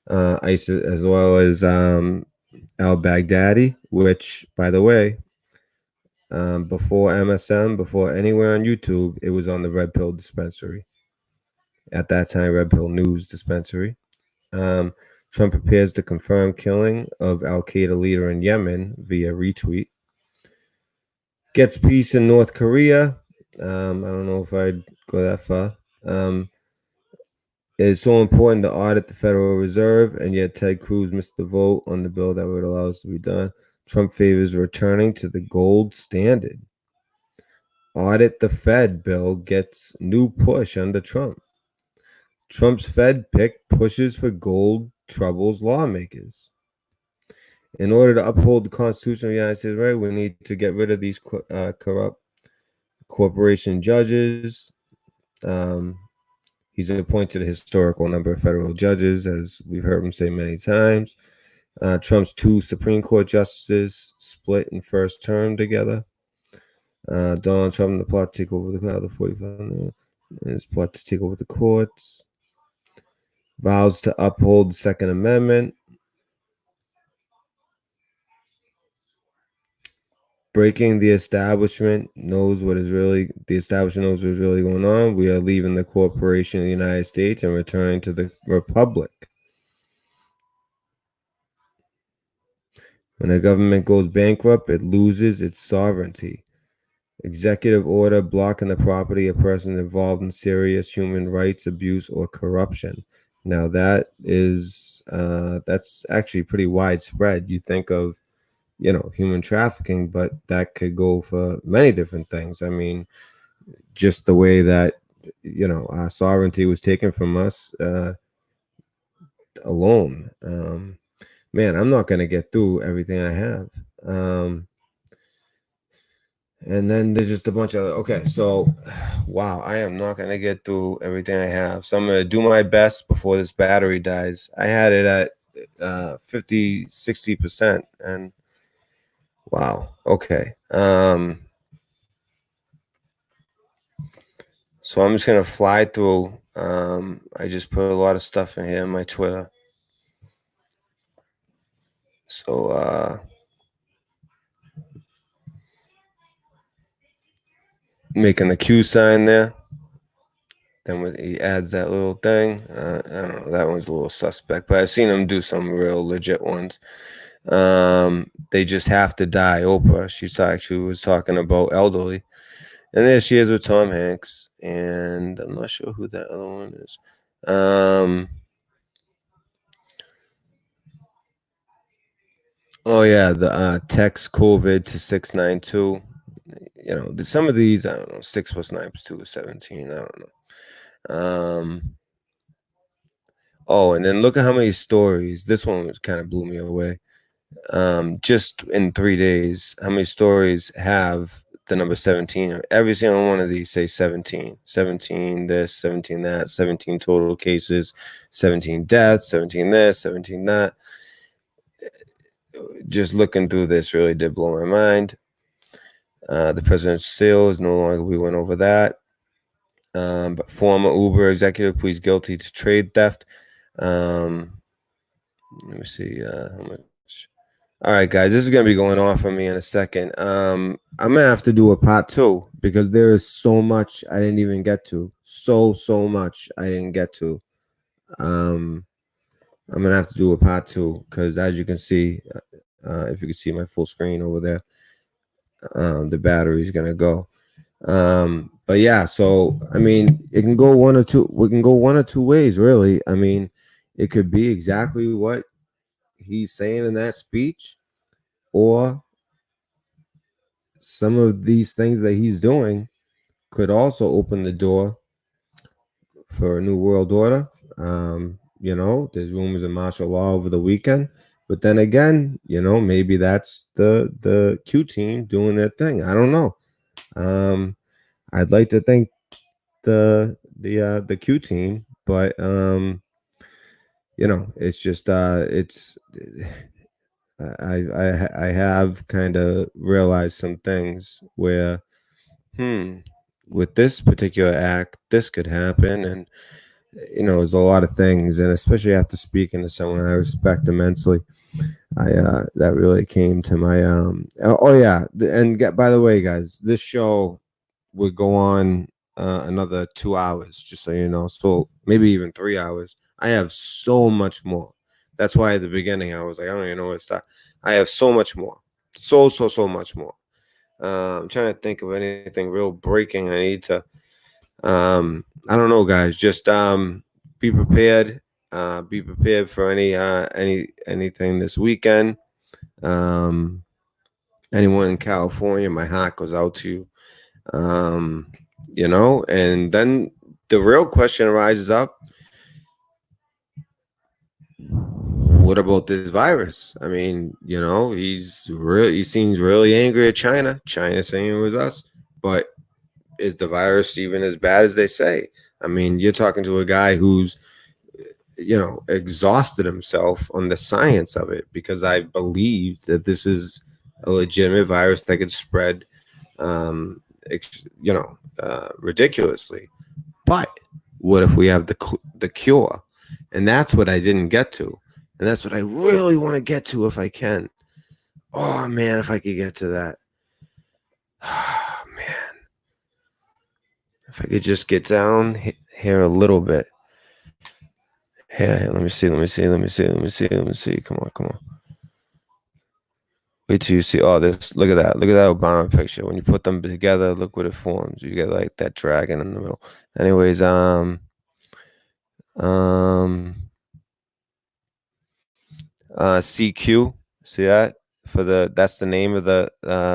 ISIS, as well as al-Baghdadi, which, by the way, before MSM, before anywhere on YouTube, it was on the Red Pill Dispensary. At that time, Red Pill News Dispensary. Trump appears to confirm killing of al-Qaeda leader in Yemen via retweet. Gets peace in North Korea. I don't know if I'd go that far. It's so important to audit the Federal Reserve, and yet Ted Cruz missed the vote on the bill that would allow us to be done. Trump favors returning to the gold standard. Audit the Fed bill gets new push under Trump. Trump's Fed pick pushes for gold troubles lawmakers. In order to uphold the Constitution of the United States, right, we need to get rid of these corrupt corporation judges. He's appointed a historical number of federal judges, as we've heard him say many times. Trump's 2 Supreme Court justices split in first term together. Donald Trump and the plot to take over the 45. His plot to take over the courts. Vows to uphold the Second Amendment. Breaking the establishment knows what is really going on. We are leaving the corporation of the United States and returning to the republic. When a government goes bankrupt, it loses its sovereignty. Executive order blocking the property of persons involved in serious human rights abuse or corruption. Now that is that's actually pretty widespread. You think of human trafficking, but that could go for many different things. I mean, just the way that our sovereignty was taken from us alone. Man, I'm not going to get through everything I have. And then there's just a bunch of okay. So, wow, I am not gonna get through everything I have. So I'm gonna do my best before this battery dies. I had it at 50, 60%, and wow. Okay. So I'm just gonna fly through. I just put a lot of stuff in here on my Twitter. So making the Q sign there. Then he adds that little thing. I don't know. That one's a little suspect, but I've seen him do some real legit ones. They just have to die. Oprah. She was talking about elderly, and there she is with Tom Hanks, and I'm not sure who that other one is. Oh yeah, the text COVID to 692. You know, some of these I don't know. 6 + 9 + 2 is 17. I don't know. Oh, and then look at how many stories. This one kind of blew me away. Just in 3 days, how many stories have the number 17? Every single one of these say 17. 17 this, 17 that, 17 total cases, 17 deaths, 17 this, 17 that. Just looking through this really did blow my mind. The president's seal is no longer, we went over that. But former Uber executive pleads guilty to trade theft. Let me see how much. All right, guys, this is gonna be going on for me in a second. I'm gonna have to do a part 2 because there is so much I didn't even get to. So much I didn't get to. I'm gonna have to do a part 2 because, as you can see, if you can see my full screen over there, the battery is gonna go. But yeah, so I mean, it can go one or two. We can go one or two ways, really. I mean, it could be exactly what he's saying in that speech, or some of these things that he's doing could also open the door for a new world order. You know, there's rumors of martial law over the weekend, but then again, you know, maybe that's the Q team doing their thing. I don't know. I'd like to think the Q team, but you know, it's just it's I have kind of realized some things where with this particular act this could happen, and you know, there's a lot of things, and especially after speaking to someone I respect immensely, I that really came to my oh yeah, and by the way, guys, this show would go on another 2 hours, just so you know, so maybe even 3 hours. I have so much more. That's why at the beginning I was like, I don't even know where to start. I have so much more, so much more. I'm trying to think of anything real breaking I need to. I don't know, guys. Just be prepared. Be prepared for anything this weekend. Anyone in California, my heart goes out to you. You know, and then the real question arises up: what about this virus? I mean, you know, he seems really angry at China. China saying it was us, but is the virus even as bad as they say? I mean, you're talking to a guy who's, you know, exhausted himself on the science of it, because I believe that this is a legitimate virus that could spread, you know, ridiculously. But what if we have the cure? And that's what I didn't get to. And that's what I really want to get to if I can. Oh, man, if I could get to that. Oh, man. If I could just get down here a little bit. Here, let me see. Come on. Wait till you see all this. Look at that. Look at that Obama picture. When you put them together, look what it forms. You get like that dragon in the middle. Anyways, CQ. See that? That's the name of the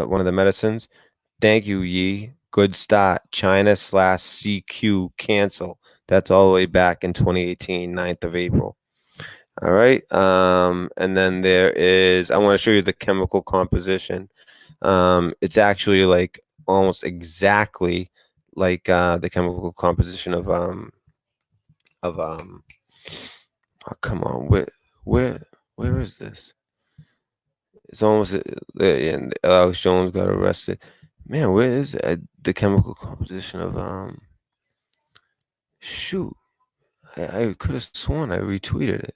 one of the medicines. Thank you, Yi. Good start. China/CQ cancel. That's all the way back in 2018, 9th of April. All right. And then there is, I want to show you the chemical composition. It's actually like almost exactly like the chemical composition of oh, come on, where is this? It's almost and Alex Jones got arrested. Man, where is it? The chemical composition of shoot. I could have sworn I retweeted it.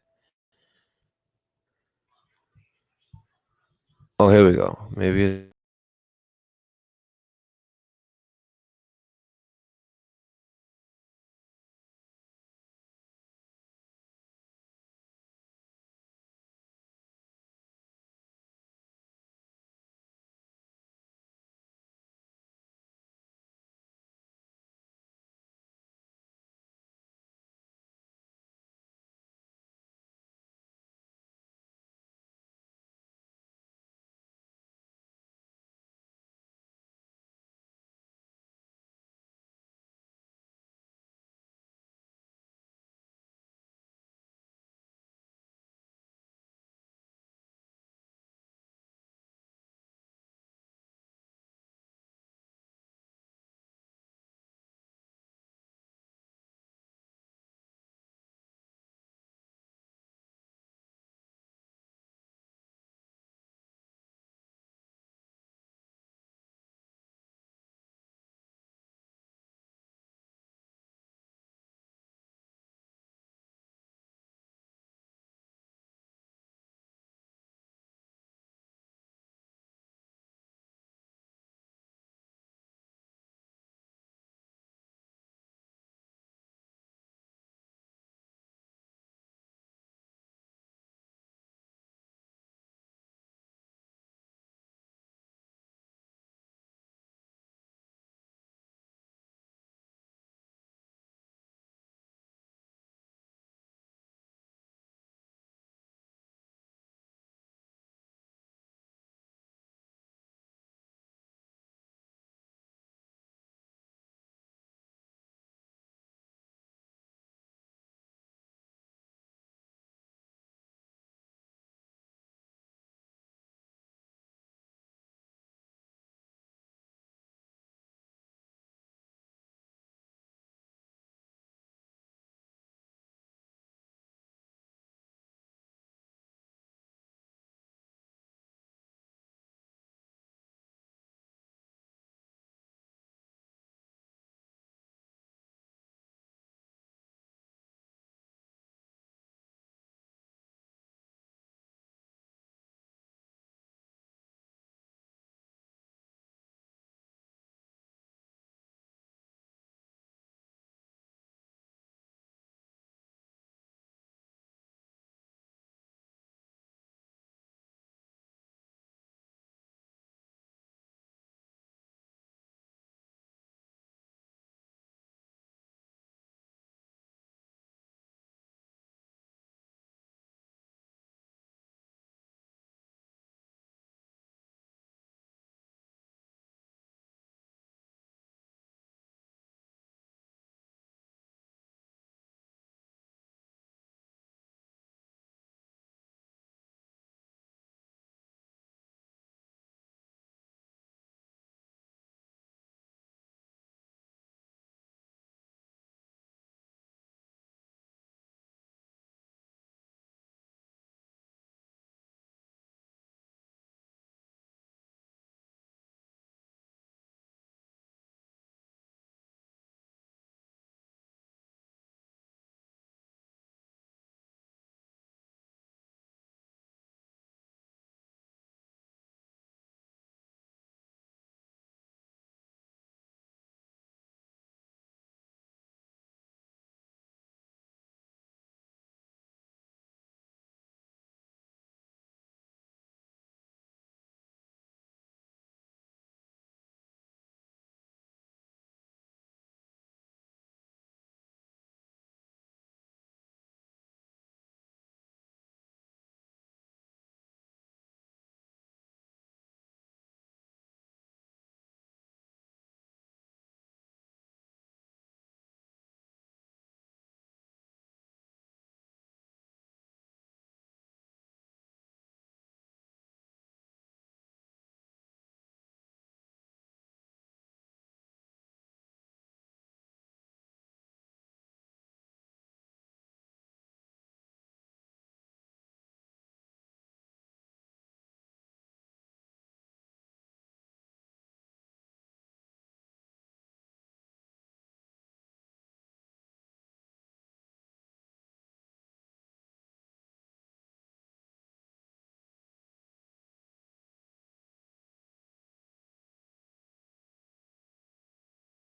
Oh, here we go. Maybe